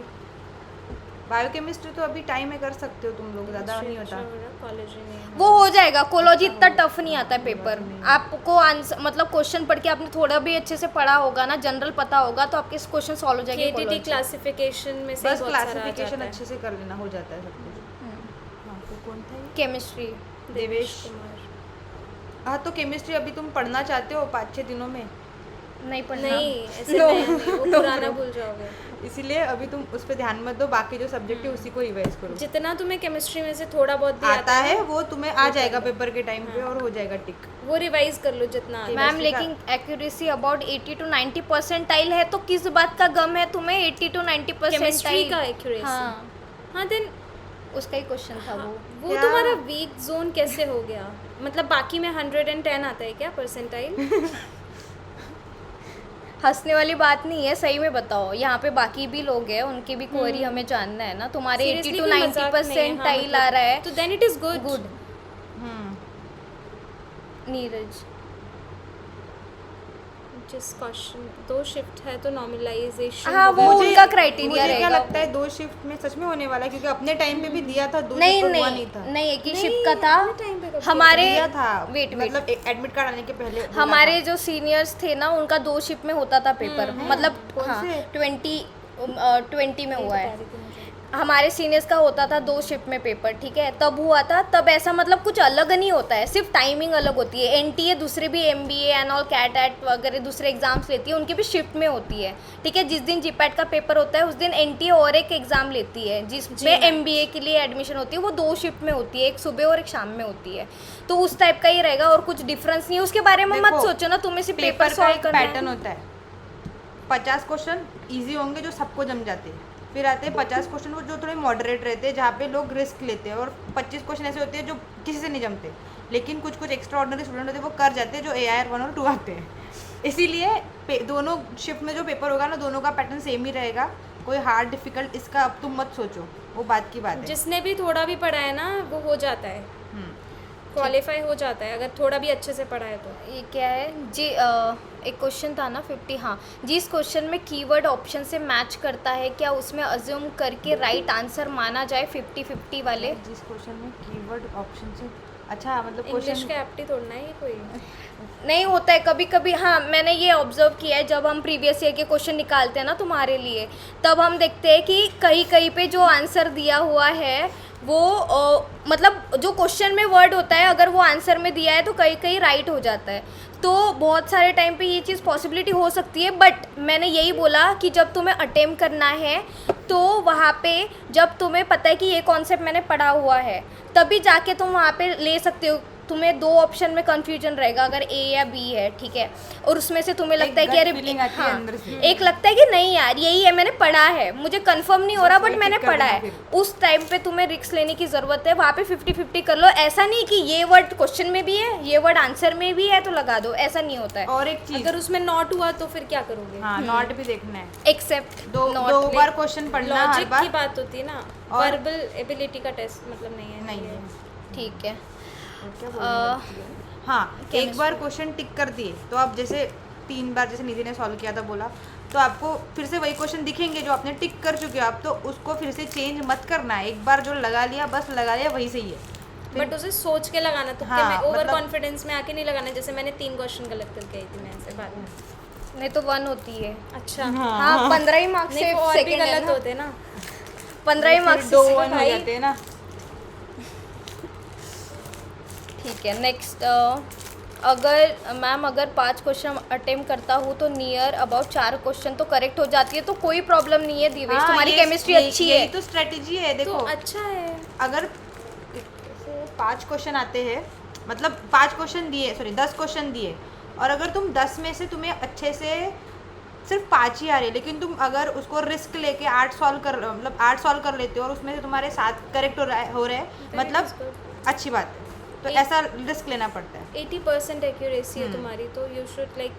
बायोकेमिस्ट्री तो अभी टाइम में कर सकते हो तुम लोग, ज़्यादा नहीं होता। कॉलेज ही नहीं है। वो हो जाएगा। कोलॉजी इतना टफ नहीं आता है पेपर, आपको आंसर मतलब क्वेश्चन पढ़ के आपने थोड़ा भी अच्छे से पढ़ा होगा ना, जनरल पता होगा तो आपके क्वेश्चन सॉल्व हो जाएंगे। केटीटी क्लासिफिकेशन में से बस बहुत सारा आ क्लासिफिकेशन जाता है। अच्छे से कर लेना, हो जाता है सब कुछ। हाँ तो कौन था ये? केमिस्ट्री देवेश। हाँ तो केमिस्ट्री अभी तुम पढ़ना चाहते हो 5-6 दिनों में, नहीं पढ़ना। नहीं ऐसे No. नहीं, वो पुराना भूल जाओगे। इसीलिए अभी तुम उस पर ध्यान मत दो, बाकी जो सब्जेक्ट है उसी को रिवाइज करो। जितना तुम्हें केमिस्ट्री में से थोड़ा बहुत भी आता है वो तुम्हें आ जाएगा पेपर के टाइम पे और हो जाएगा टिक। वो रिवाइज कर लो जितना आता है। मैम केमिस्ट्री का- लेकिन एक्यूरेसी अबाउट 80 to 90 परसेंटाइल है तो किस बात का गम है तुम्हें 80 to 90 केमिस्ट्री का परसेंटाइल? एक्यूरेसी। हाँ हाँ देन उसका ही क्वेश्चन था वो। क्या? तुम्हारा वीक जोन कैसे हो गया? मतलब बाकी में 110 आता है क्या परसेंटाइल? हंसने वाली बात नहीं है, सही में बताओ। यहाँ पे बाकी भी लोग हैं, उनकी भी क्वेरी हमें जानना है ना। तुम्हारे 80 Seriously, to कोई 90 मजाक नहीं है, हाँ, परसेंटाइल आ रहा है तो then it is good. Good. Neeraj जिस क्वेश्चन 2 शिफ्ट है तो नॉर्मलाइजेशन। हाँ, वो मुझे- उनका criteria मुझे क्या रहेगा। लगता है 2 शिफ्ट में सच में होने वाला है, क्योंकि अपने टाइम पे भी दिया था 2 नहीं शिफ्ट हुआ नहीं नहीं था। नहीं, एक ही नहीं, शिफ्ट का अपने time पे था कब हमारे। दिया था वेट मतलब एडमिट कार्ड आने के पहले बोला हमारे था। जो सीनियर्स थे ना उनका 2 शिफ्ट में होता था पेपर, मतलब कौन हाँ से? 20 में हुआ है। हमारे सीनियर्स का होता था 2 शिफ्ट में पेपर, ठीक है, तब हुआ था। तब ऐसा मतलब कुछ अलग नहीं होता है, सिर्फ टाइमिंग अलग होती है। एनटीए दूसरे भी एमबीए एंड ऑल कैट एट वगैरह दूसरे एग्जाम्स लेती है, उनकी भी शिफ्ट में होती है, ठीक है। जिस दिन जीपैट का पेपर होता है उस दिन एनटीए और एक एग्ज़ाम लेती है जिसमें एमबीए के लिए एडमिशन होती है, वो 2 शिफ्ट में होती है, एक सुबह और एक शाम में होती है। तो उस टाइप का ही रहेगा और कुछ डिफरेंस नहीं है उसके बारे में। मत देखो, सोचो ना तुम्हें सिर्फ पेपर पेपर का सॉल्व एक करना पैटर्न है। होता है। 50 क्वेश्चन इजी होंगे जो सबको जम जाते हैं, फिर आते हैं 50 क्वेश्चन वो जो थोड़े मॉडरेट रहते हैं, जहाँ पे लोग रिस्क लेते हैं, और 25 क्वेश्चन ऐसे होते हैं जो किसी से नहीं जमते, लेकिन कुछ कुछ एक्स्ट्रा ऑर्डिनरी स्टूडेंट होते हैं वो कर जाते हैं, जो AIR 1 और 2 आते हैं। इसीलिए दोनों शिफ्ट में जो पेपर होगा ना, दोनों का पैटर्न सेम ही रहेगा। कोई हार्ड डिफिकल्ट इसका अब तुम मत सोचो, वो बात की बात है। जिसने भी थोड़ा भी पढ़ा है ना वो हो जाता है, क्वालिफाई हो जाता है अगर थोड़ा भी अच्छे से पढ़ा है तो। ये क्या है जी? एक क्वेश्चन था ना 50, हाँ। जिस क्वेश्चन में कीवर्ड ऑप्शन से मैच करता है क्या उसमें अज्यूम करके राइट आंसर माना जाए 50-50 वाले? जिस क्वेश्चन में कीवर्ड ऑप्शन से, अच्छा मतलब इंग्लिश क्वेश्चन का एप्टी तोड़ना है ये कोई। नहीं होता है कभी कभी। हाँ मैंने ये ऑब्जर्व किया है, जब हम प्रीवियस ईयर के क्वेश्चन निकालते हैं ना तुम्हारे लिए, तब हम देखते हैं कि कहीं कहीं पे जो आंसर दिया हुआ है वो मतलब जो क्वेश्चन में वर्ड होता है अगर वो आंसर में दिया है तो कहीं कहीं राइट हो जाता है। तो बहुत सारे टाइम पे ये चीज़ पॉसिबिलिटी हो सकती है, बट मैंने यही बोला कि जब तुम्हें अटेम्प्ट करना है तो वहाँ पे जब तुम्हें पता है कि ये कॉन्सेप्ट मैंने पढ़ा हुआ है तभी जाके तुम वहाँ पे ले सकते हो। तुम्हें 2 ऑप्शन में कंफ्यूजन रहेगा अगर A या B है, ठीक है, और उसमें से तुम्हें लगता है कि अरे फीलिंग आती है हाँ, अंदर से। एक लगता है कि नहीं यार यही है, मैंने पढ़ा है, मुझे कंफर्म नहीं हो रहा बट वही मैंने टिक कर पढ़ा देना है। फिर। उस टाइम पे तुम्हें रिस्क लेने की ज़रूरत है, वहाँ पे 50-50 कर लो। ऐसा नहीं कि ये वर्ड क्वेश्चन में भी है ये वर्ड आंसर में भी है तो लगा दो, ऐसा नहीं होता है। और एक चीज, अगर उसमें नॉट हुआ तो फिर क्या करोगे? हाँ नॉट भी देखना है। एक्सेप्ट दो बार क्वेश्चन पढ़ना हर लॉजिक की बार बात होती है ना, और- वर्बल एबिलिटी का टेस्ट मतलब नहीं है। नहीं है। ठीक है। क्या बोलने लगती है? हाँ, एक बार क्वेश्चन टिक कर दिए तो आप जैसे 3 बार जैसे निधि ने सॉल्व किया था बोला, तो आपको फिर से वही क्वेश्चन दिखेंगे जो आपने टिक कर चुके हो आप, तो उसको फिर से चेंज मत करना है। एक बार जो लगा लिया बस लगा लिया वही सही है। बट उसे सोच के लगाना, तो हाँ, क्या मैं ओवर मतलब- कॉन्फिडेंस में आके नहीं लगाना। जैसे मैंने 3 क्वेश्चन गलत करके आई थी मैं ऐसे बाद में। नहीं तो 1 होती है। अच्छा हाँ 15 ही मार्क्स नहीं से वो और भी सेकंड है गलत ना, होते ना। 15 ही मार्क्स दो से 1 हो भाई। जाते हैं ना। ठीक है। नेक्स्ट, अगर 5 क्वेश्चन अटेम्प्ट करता हूँ तो नियर अबाउट 4 क्वेश्चन तो करेक्ट हो जाती है, तो कोई प्रॉब्लम नहीं है दिवेश, हाँ, तुम्हारी ये- केमिस्ट्री यही- अच्छी यही है। तो स्ट्रेटेजी है। तो देखो अच्छा है। अगर 5 क्वेश्चन आते हैं, मतलब 5 क्वेश्चन दिए, सॉरी 10 क्वेश्चन दिए, और अगर तुम 10 में से तुम्हें अच्छे से सिर्फ 5 ही आ रही है, लेकिन तुम अगर उसको रिस्क लेके 8 सॉल्व कर लेते हो और उसमें से तुम्हारे 7 करेक्ट हो रहे हैं, मतलब अच्छी बात है। तो एक- ऐसा रिस्क लेना पड़ता है। 80% एक्यूरेसी है हम्म। तुम्हारी, तो you should like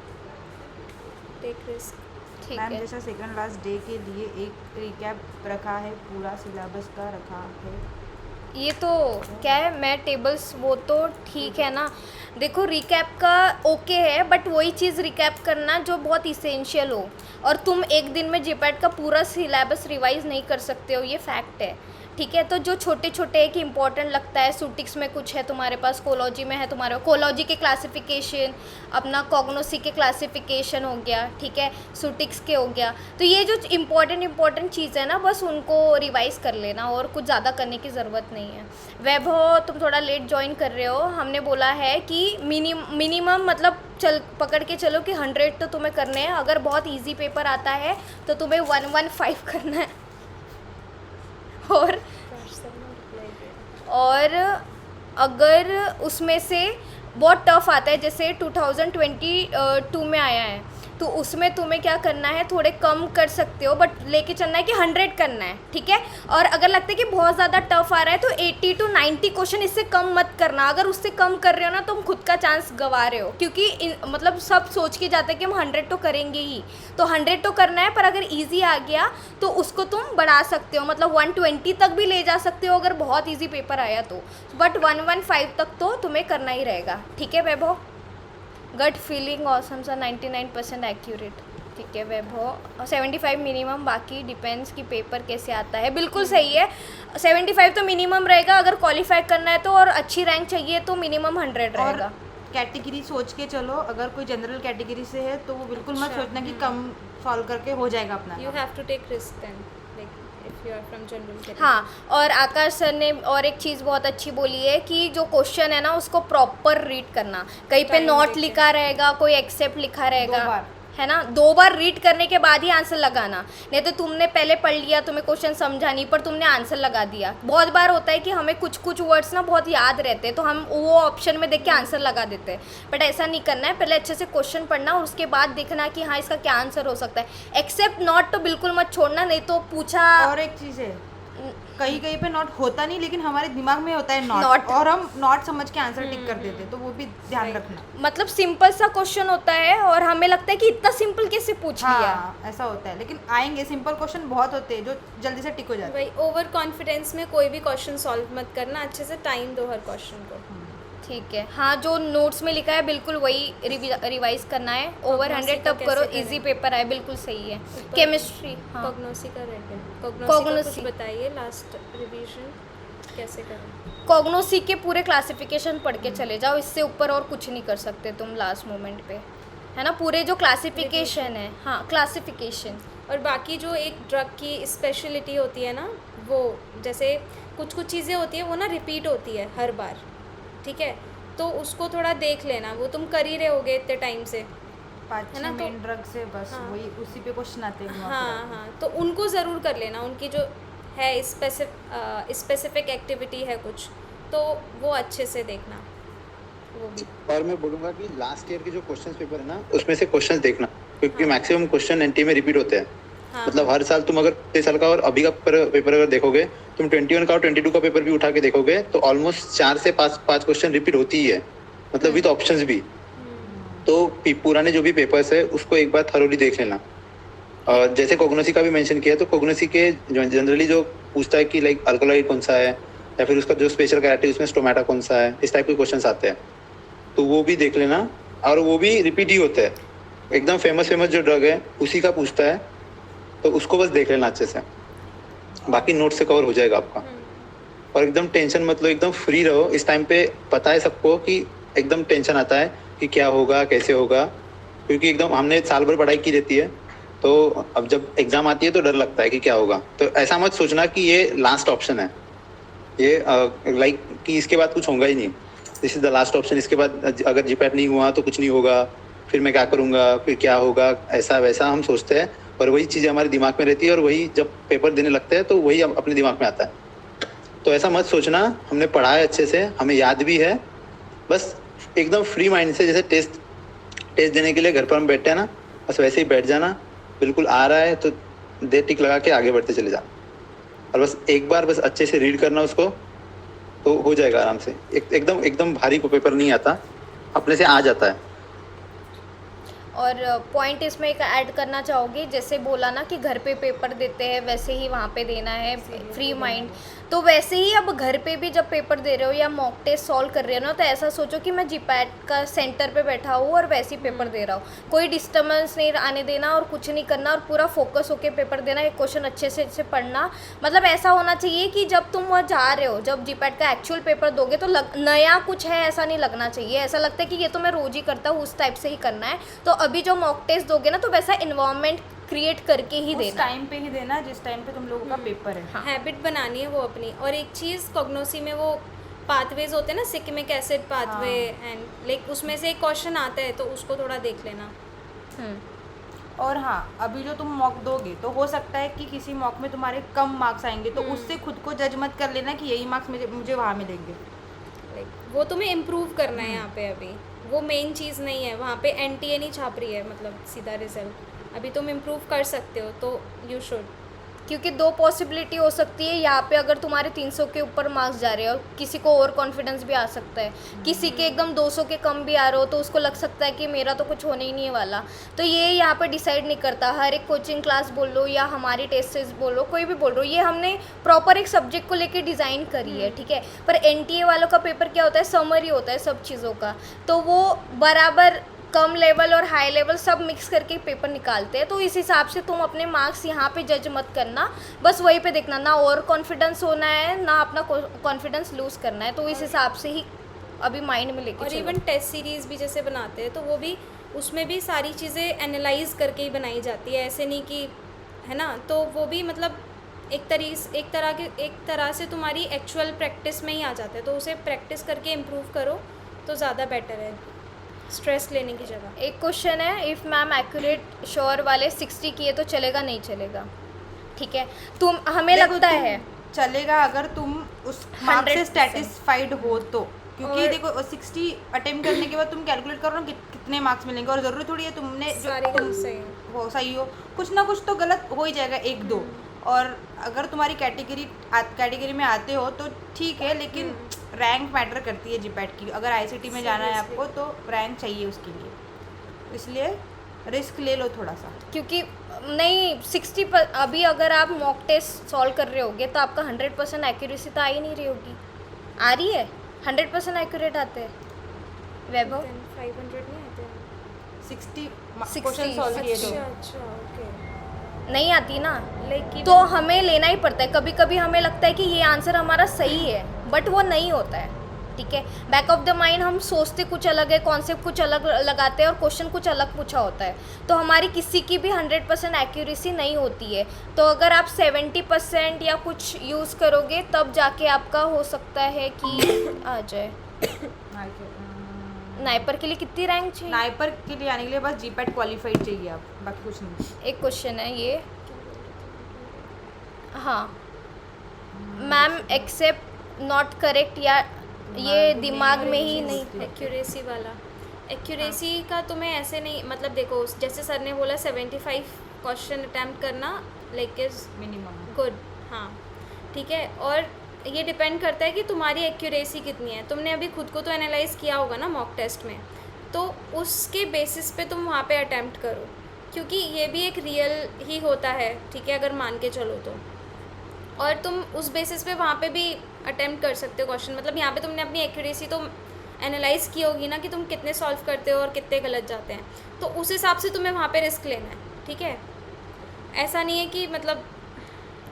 take risk. ठीक मैम है। जैसा सेकंड लास्ट डे के लिए एक रिकैप रखा है, पूरा सिलेबस का रखा है। ये तो क्या है, मैं टेबल्स वो तो ठीक है ना। देखो रिकैप का ओके है, बट वही चीज़ रिकैप करना जो बहुत इसेंशियल हो, और तुम एक दिन में जेपैट का पूरा सिलेबस रिवाइज नहीं कर सकते हो, ये फैक्ट है। ठीक है, तो जो छोटे छोटे एक इंपॉर्टेंट लगता है, सुटिक्स में कुछ है तुम्हारे पास, कोलॉजी में है तुम्हारे, कोलॉजी के क्लासिफिकेशन, अपना कॉग्नोसी के क्लासिफिकेशन हो गया, ठीक है, सुटिक्स के हो गया। तो ये जो इंपॉर्टेंट चीज़ है ना, बस उनको रिवाइज कर लेना, और कुछ ज़्यादा करने की ज़रूरत नहीं है। वैभव तुम थोड़ा लेट ज्वाइन कर रहे हो, हमने बोला है कि मिनिमम मतलब चल पकड़ के चलो कि 100 तो तुम्हें करने हैं। अगर बहुत इजी पेपर आता है तो तुम्हें 115 करना है। और अगर उसमें से बहुत टफ आता है, जैसे 2022 में आया है, तो उसमें तुम्हें क्या करना है, थोड़े कम कर सकते हो, बट लेके चलना है कि 100 करना है, ठीक है। और अगर लगता है कि बहुत ज़्यादा टफ आ रहा है तो 80 to 90 क्वेश्चन, इससे कम मत करना। अगर उससे कम कर रहे हो ना, तुम खुद का चांस गंवा रहे हो, क्योंकि मतलब सब सोच के जाते हैं कि हम 100 तो करेंगे ही, तो 100 तो करना है। पर अगर ईजी आ गया तो उसको तुम बढ़ा सकते हो, मतलब 120 तक भी ले जा सकते हो अगर बहुत ईजी पेपर आया तो, बट 115 तक तो तुम्हें करना ही रहेगा, ठीक है वैभव। गट फीलिंग ऑसम सा 99% एक्यूरेट, ठीक है वैभव। 75 मिनिमम, बाकी डिपेंड्स कि पेपर कैसे आता है। बिल्कुल सही है, 75 तो मिनिमम रहेगा। अगर क्वालिफाई करना है तो, और अच्छी रैंक चाहिए तो मिनिमम 100 और रहेगा। कैटेगरी सोच के चलो, अगर कोई जनरल कैटेगरी से है तो वो बिल्कुल मत सोचना कि कम सॉल्व करके हो जाएगा अपना यू काम। Have to take risk then, like if you are from general. हाँ, और आकाश सर ने और एक चीज़ बहुत अच्छी बोली है कि जो क्वेश्चन है ना, उसको प्रॉपर रीड करना। कहीं पे Time नॉट देके। लिखा रहेगा, कोई एक्सेप्ट लिखा रहेगा, 2 बार। है ना, 2 बार रीड करने के बाद ही आंसर लगाना। नहीं तो तुमने पहले पढ़ लिया, तुम्हें क्वेश्चन समझा नहीं, पर तुमने आंसर लगा दिया। बहुत बार होता है कि हमें कुछ कुछ वर्ड्स ना बहुत याद रहते हैं, तो हम वो ऑप्शन में देख के आंसर लगा देते हैं, बट ऐसा नहीं करना है। पहले अच्छे से क्वेश्चन पढ़ना और उसके बाद देखना कि हाँ इसका क्या आंसर हो सकता है। एक्सेप्ट नॉट तो बिल्कुल मत छोड़ना, नहीं तो पूछा। और एक चीज़ है, कहीं कहीं पे नॉट होता नहीं, लेकिन हमारे दिमाग में होता है Not। नॉट, और हम नॉट समझ के आंसर टिक कर देते हैं, तो वो भी ध्यान रखना। मतलब सिंपल सा क्वेश्चन होता है और हमें लगता है कि इतना सिंपल कैसे पूछ लिया। हाँ ऐसा होता है, लेकिन आएंगे सिंपल क्वेश्चन बहुत होते हैं जो जल्दी से टिक हो जाते हैं। भाई ओवर कॉन्फिडेंस में कोई भी क्वेश्चन सॉल्व मत करना, अच्छे से टाइम दो हर क्वेश्चन को। ठीक है, हाँ जो नोट्स में लिखा है बिल्कुल वही रिवाइज करना है। ओवर 100 तब कैसे करो, करें? इजी पेपर आए, बिल्कुल सही है। केमिस्ट्री, हाँ कॉग्नोसी का रहता है, कॉग्नोसी का Cognosy। कुछ बताइए, लास्ट रिवीजन कैसे करें। कॉग्नोसी के पूरे क्लासिफिकेशन पढ़ के चले जाओ, इससे ऊपर और कुछ नहीं कर सकते तुम लास्ट मोमेंट पे, है ना। पूरे जो क्लासिफिकेशन है, हाँ क्लासिफिकेशन। और बाकी जो एक ड्रग की स्पेशलिटी होती है ना, वो जैसे कुछ कुछ चीज़ें होती है वो ना रिपीट होती है हर बार, ठीक है, तो उसको थोड़ा देख लेना। वो तुम कर ही रहे होगे इतने टाइम से, 5-6 ना, तो- मेन ड्रग से बस हाँ। वही उसी पे क्वेश्चन आते हैं वहाँ हाँ हाँ, तो उनको ज़रूर कर लेना। उनकी जो है स्पेसिफिक एक्टिविटी है कुछ, तो वो अच्छे से देखना वो भी। और मैं बोलूंगा कि लास्ट ईयर के जो क्वेश्चन पेपर है ना, उसमें से क्वेश्चन देखना, क्योंकि हाँ। मैक्सिमम क्वेश्चन एनटी में रिपीट होते हैं। हाँ, मतलब हर साल तुम अगर 6 साल का और अभी का पेपर अगर देखोगे, तुम 21 का और 22 का पेपर भी उठा के देखोगे तो ऑलमोस्ट 4 से 5 क्वेश्चन रिपीट होती ही है, मतलब विद ऑप्शंस भी। तो पुराने जो भी पेपर्स है उसको एक बार थरोली देख लेना। और जैसे कॉग्नोसी का भी मेंशन किया, तो कॉग्नोसी के जनरली जो पूछता है कि लाइक अल्कोलॉइड कौन सा है, या फिर उसका जो स्पेशल कैरेक्टर उसमें स्टोमेटा कौन सा है, इस टाइप के क्वेश्चंस आते हैं, तो वो भी देख लेना। और वो भी रिपीट ही होते हैं, एकदम फेमस जो ड्रग है उसी का पूछता है, तो उसको बस देख लेना अच्छे से, बाकी नोट से कवर हो जाएगा आपका। और एकदम टेंशन मत लो, एकदम फ्री रहो। इस टाइम पे पता है सबको कि एकदम टेंशन आता है कि क्या होगा कैसे होगा, क्योंकि एकदम हमने साल भर पढ़ाई की रहती है, तो अब जब एग्जाम आती है तो डर लगता है कि क्या होगा। तो ऐसा मत सोचना कि ये लास्ट ऑप्शन है, ये लाइक कि इसके बाद कुछ होगा ही नहीं, this is the last option, इसके बाद अगर जीपैट नहीं हुआ तो कुछ नहीं होगा, फिर मैं क्या करूँगा, फिर क्या होगा, ऐसा वैसा हम सोचते हैं। और वही चीज़ें हमारे दिमाग में रहती है, और वही जब पेपर देने लगते हैं तो वही अपने दिमाग में आता है। तो ऐसा मत सोचना, हमने पढ़ा है अच्छे से, हमें याद भी है, बस एकदम फ्री माइंड से, जैसे टेस्ट देने के लिए घर पर हम बैठते हैं ना, बस वैसे ही बैठ जाना। बिल्कुल आ रहा है तो टिक लगा के आगे बढ़ते चले जाना, और बस एक बार बस अच्छे से रीड करना उसको, तो हो जाएगा आराम से। एकदम एकदम भारी को पेपर नहीं आता, अपने से आ जाता है। और पॉइंट इसमें एक ऐड करना चाहोगी, जैसे बोला ना कि घर पे पेपर देते हैं वैसे ही वहाँ पे देना है फ्री माइंड, तो वैसे ही अब घर पे भी जब पेपर दे रहे हो या मॉक टेस्ट सॉल्व कर रहे हो ना, तो ऐसा सोचो कि मैं जीपैट का सेंटर पे बैठा हूँ और वैसे ही पेपर दे रहा हूँ। कोई डिस्टर्बेंस नहीं आने देना और कुछ नहीं करना और पूरा फोकस होके पेपर देना, एक क्वेश्चन अच्छे से पढ़ना। मतलब ऐसा होना चाहिए कि जब तुम वहाँ जा रहे हो, जब जीपैट का एक्चुअल पेपर दोगे तो नया कुछ है ऐसा नहीं लगना चाहिए, ऐसा लगता है कि ये तो मैं रोज़ ही करता हूँ, उस टाइप से ही करना है। तो अभी जो मॉक टेस्ट दोगे ना, तो वैसा इन्वायरमेंट क्रिएट करके ही उस देना। टाइम पे ही देना जिस टाइम पे तुम लोगों का पेपर है। हैबिट बनानी है वो अपनी। और एक चीज़ कॉग्नोसी में वो पाथवेज होते हैं ना, सिक्किमिक एसिड पाथवे एंड लाइक उसमें से एक क्वेश्चन आता है तो उसको थोड़ा देख लेना। और हाँ, अभी जो तुम मॉक दोगे तो हो सकता है कि किसी मॉक में तुम्हारे कम मार्क्स आएंगे, तो उससे खुद को जज मत कर लेना कि यही मार्क्स मुझे वहाँ मिलेंगे। लाइक वो तुम्हें इम्प्रूव करना है यहाँ पे, अभी वो मेन चीज़ नहीं है। वहाँ पे NTA नहीं छाप रही है मतलब सीधा रिजल्ट, अभी तुम इम्प्रूव कर सकते हो तो यू शुड। क्योंकि दो पॉसिबिलिटी हो सकती है यहाँ पे, अगर तुम्हारे 300 के ऊपर मार्क्स जा रहे हो, किसी को ओवर कॉन्फिडेंस भी आ सकता है, किसी के एकदम 200 के कम भी आ रहे हो तो उसको लग सकता है कि मेरा तो कुछ होने ही नहीं वाला। तो ये यहाँ पे डिसाइड नहीं करता, हर एक कोचिंग क्लास बोल लो या हमारी टेस्टेस बोल लो, कोई भी बोल रहा हो, ये हमने प्रॉपर एक सब्जेक्ट को लेके डिज़ाइन करी है, ठीक है। पर NTA वालों का पेपर क्या होता है, समरी होता है सब चीज़ों का, तो वो बराबर कम लेवल और हाई लेवल सब मिक्स करके पेपर निकालते हैं। तो इस हिसाब से तुम अपने मार्क्स यहाँ पे जज मत करना, बस वहीं पे देखना, ना ओवर कॉन्फिडेंस होना है ना अपना कॉन्फिडेंस लूज़ करना है। तो इस हिसाब से ही अभी माइंड में लेके और चलो। इवन टेस्ट सीरीज़ भी जैसे बनाते हैं तो वो भी, उसमें भी सारी चीज़ें एनालाइज करके ही बनाई जाती है, ऐसे नहीं कि है ना। तो वो भी मतलब एक तरह से तुम्हारी एक्चुअल प्रैक्टिस में ही आ जाता है, तो उसे प्रैक्टिस करके इम्प्रूव करो तो ज़्यादा बेटर है, स्ट्रेस लेने की जगह। एक क्वेश्चन है, इफ़ मैम एक्यूरेट श्योर वाले 60 किए तो चलेगा नहीं चलेगा, ठीक है। तुम हमें देखो, लगता तुम है चलेगा अगर तुम उस मार्क्स से 100% सेटिस्फाइड हो तो, क्योंकि और- देखो 60 अटेम्प्ट करने के बाद तुम कैलकुलेट करो ना कितने मार्क्स मिलेंगे, और ज़रूरी थोड़ी है तुमने सारे गलत सही हो। हो सही हो, कुछ ना कुछ तो गलत हो ही जाएगा, एक दो। और अगर तुम्हारी कैटेगरी में आते हो तो ठीक है, लेकिन रैंक मैटर करती है जीपैट की। अगर ICT में जाना है आपको तो रैंक चाहिए उसके लिए, इसलिए रिस्क ले लो थोड़ा सा। क्योंकि नहीं 60 अभी अगर आप मॉक टेस्ट सॉल्व कर रहे होगे तो आपका 100% एक्यूरेसी तो आ ही नहीं रही होगी। आ रही है 100% एक्यूरेट आते हैं वैभव। 500 नहीं आते हैं। 60 60 क्वेश्चन सॉल्व किए तो अच्छा ओके। नहीं आती ना, लाइक तो हमें लेना ही पड़ता है। कभी कभी हमें लगता है कि ये आंसर हमारा सही है, बट वो नहीं होता है, ठीक है। बैक ऑफ द माइंड हम सोचते कुछ अलग है, कॉन्सेप्ट कुछ अलग लगाते हैं और क्वेश्चन कुछ अलग पूछा होता है, तो हमारी किसी की भी 100% एक्यूरेसी नहीं होती है। तो अगर आप 70% या कुछ यूज़ करोगे तब जाके आपका हो सकता है कि आ जाए। नाइपर के लिए कितनी रैंक चाहिए? नाइपर के लिए आने के लिए बस जीपैट क्वालिफाइड चाहिए आप, बाकी कुछ नहीं। एक क्वेश्चन है ये, हाँ मैम एक्सेप्ट नॉट करेक्ट, या ये दिमाग में ही नहीं। एक्यूरेसी वाला, एक्यूरेसी का तुम्हें ऐसे नहीं, मतलब देखो जैसे सर ने बोला 75 क्वेश्चन अटैम्प्ट करना लाइक इज मिनिमम। गुड, हाँ ठीक है। और ये डिपेंड करता है कि तुम्हारी एक्यूरेसी कितनी है। तुमने अभी खुद को तो एनालाइज किया होगा ना मॉक टेस्ट में, तो उसके बेसिस पे तुम वहाँ पे अटैम्प्ट करो, क्योंकि ये भी एक रियल ही होता है, ठीक है, अगर मान के चलो तो। और तुम उस बेसिस पे वहाँ पे भी अटैम्प्ट कर सकते हो क्वेश्चन, मतलब यहाँ पे तुमने अपनी एक्यूरेसी तो एनालाइज की होगी ना कि तुम कितने सॉल्व करते हो और कितने गलत जाते हैं, तो उस हिसाब से तुम्हें वहाँ पे रिस्क लेना है, ठीक है। ऐसा नहीं है कि मतलब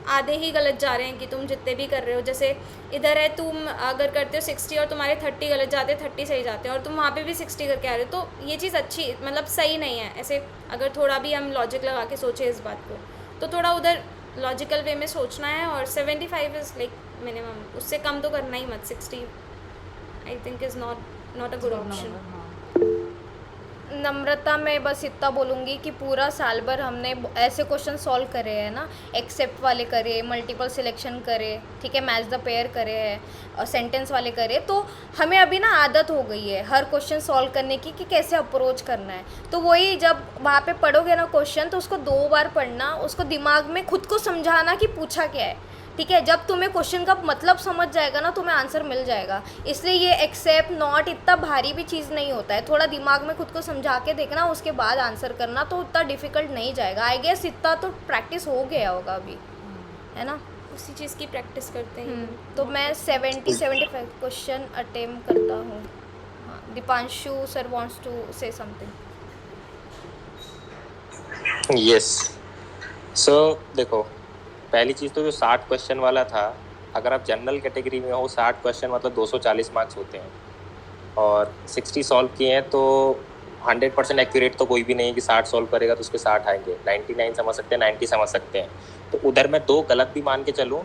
आधे ही गलत जा रहे हैं कि तुम जितने भी कर रहे हो, जैसे इधर है तुम अगर करते हो 60 और तुम्हारे 30 गलत जाते हैं, 30 सही जाते हैं, और तुम वहाँ पे भी 60 करके आ रहे हो, तो ये चीज़ अच्छी मतलब सही नहीं है। ऐसे अगर थोड़ा भी हम लॉजिक लगा के सोचें इस बात को, तो थोड़ा उधर लॉजिकल वे में सोचना है। और 75 इज़ लाइक मिनिमम, उससे कम तो करना ही मत। 60 I think is not a good option. Namrata, मैं बस इतना बोलूँगी कि पूरा साल भर हमने ऐसे क्वेश्चन सॉल्व करे हैं ना, एक्सेप्ट वाले करे, मल्टीपल सिलेक्शन करे, ठीक है, मैच द पेयर करे हैं और सेंटेंस वाले करे, तो हमें अभी ना आदत हो गई है हर क्वेश्चन सॉल्व करने की कि कैसे अप्रोच करना है। तो वही जब वहाँ पे पढ़ोगे ना क्वेश्चन, तो उसको 2 बार पढ़ना, उसको दिमाग में खुद को समझाना कि पूछा क्या है, ठीक है, जब तुम्हें क्वेश्चन का मतलब समझ जाएगा ना तुम्हें आंसर मिल जाएगा। इसलिए ये एक्सेप्ट नॉट इतना भारी भी चीज़ नहीं होता है, थोड़ा दिमाग में खुद को समझा के देखना उसके बाद आंसर करना, तो उतना डिफिकल्ट नहीं जाएगा। आई गेस इतना तो प्रैक्टिस हो गया होगा अभी, है ना। उसी चीज़ की प्रैक्टिस करते हैं। तो मैं 70-75 क्वेश्चन अटेम्प्ट करता हूँ। हाँ, Deepanshu sir wants to say something. Yes. So देखो, पहली चीज़ तो जो 60 क्वेश्चन वाला था, अगर आप जनरल कैटेगरी में हो 60 क्वेश्चन मतलब 240 मार्क्स होते हैं, और 60 सॉल्व किए हैं तो 100% एक्यूरेट तो कोई भी नहीं है कि 60 सॉल्व करेगा तो उसके 60 आएंगे। 99 समझ सकते हैं, 90 समझ सकते हैं। तो उधर मैं 2 गलत भी मान के चलूँ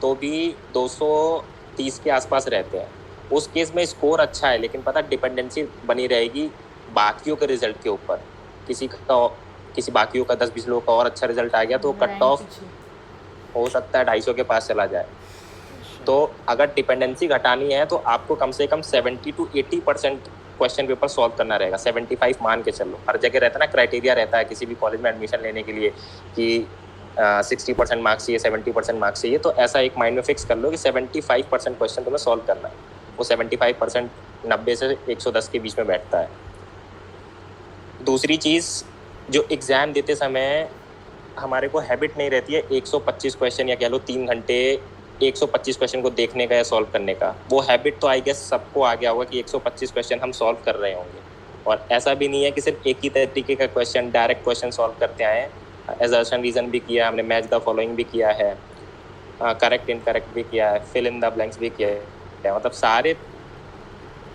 तो भी 230 के आसपास रहते हैं। उस केस में स्कोर अच्छा है, लेकिन पता डिपेंडेंसी बनी रहेगी बाकियों के रिजल्ट के ऊपर। किसी बाकियों का 10-20 लोगों का और अच्छा रिजल्ट आ गया तो कट ऑफ हो सकता है 250 के पास चला जाए। तो अगर डिपेंडेंसी घटानी है तो आपको कम से कम 70 to 80% क्वेश्चन पेपर सॉल्व करना रहेगा। 75 मान के चलो। हर जगह रहता है ना, क्राइटेरिया रहता है किसी भी कॉलेज में एडमिशन लेने के लिए कि 60% मार्क्स चाहिए, 70% मार्क्स चाहिए। तो ऐसा एक माइंड में फिक्स कर लो कि 75% क्वेश्चन तुम्हें सॉल्व करना है। वो 75% 90 से 110 के बीच में बैठता है। दूसरी चीज़, जो एग्ज़ाम देते समय हमारे को हैबिट नहीं रहती है 125 क्वेश्चन या कह लो 3 घंटे 125 क्वेश्चन को देखने का या सॉल्व करने का। वो हैबिट तो आई गेस सबको आ गया होगा कि 125 क्वेश्चन हम सॉल्व कर रहे होंगे। और ऐसा भी नहीं है कि सिर्फ एक ही तरीके का क्वेश्चन डायरेक्ट क्वेश्चन सॉल्व करते आए हैं। एजर्शन रीज़न भी किया हमने, मैच द फॉलोइंग भी किया है, करेक्ट इनकरेक्ट भी किया है, फिल इन द ब्लैंक्स भी किया है। मतलब सारे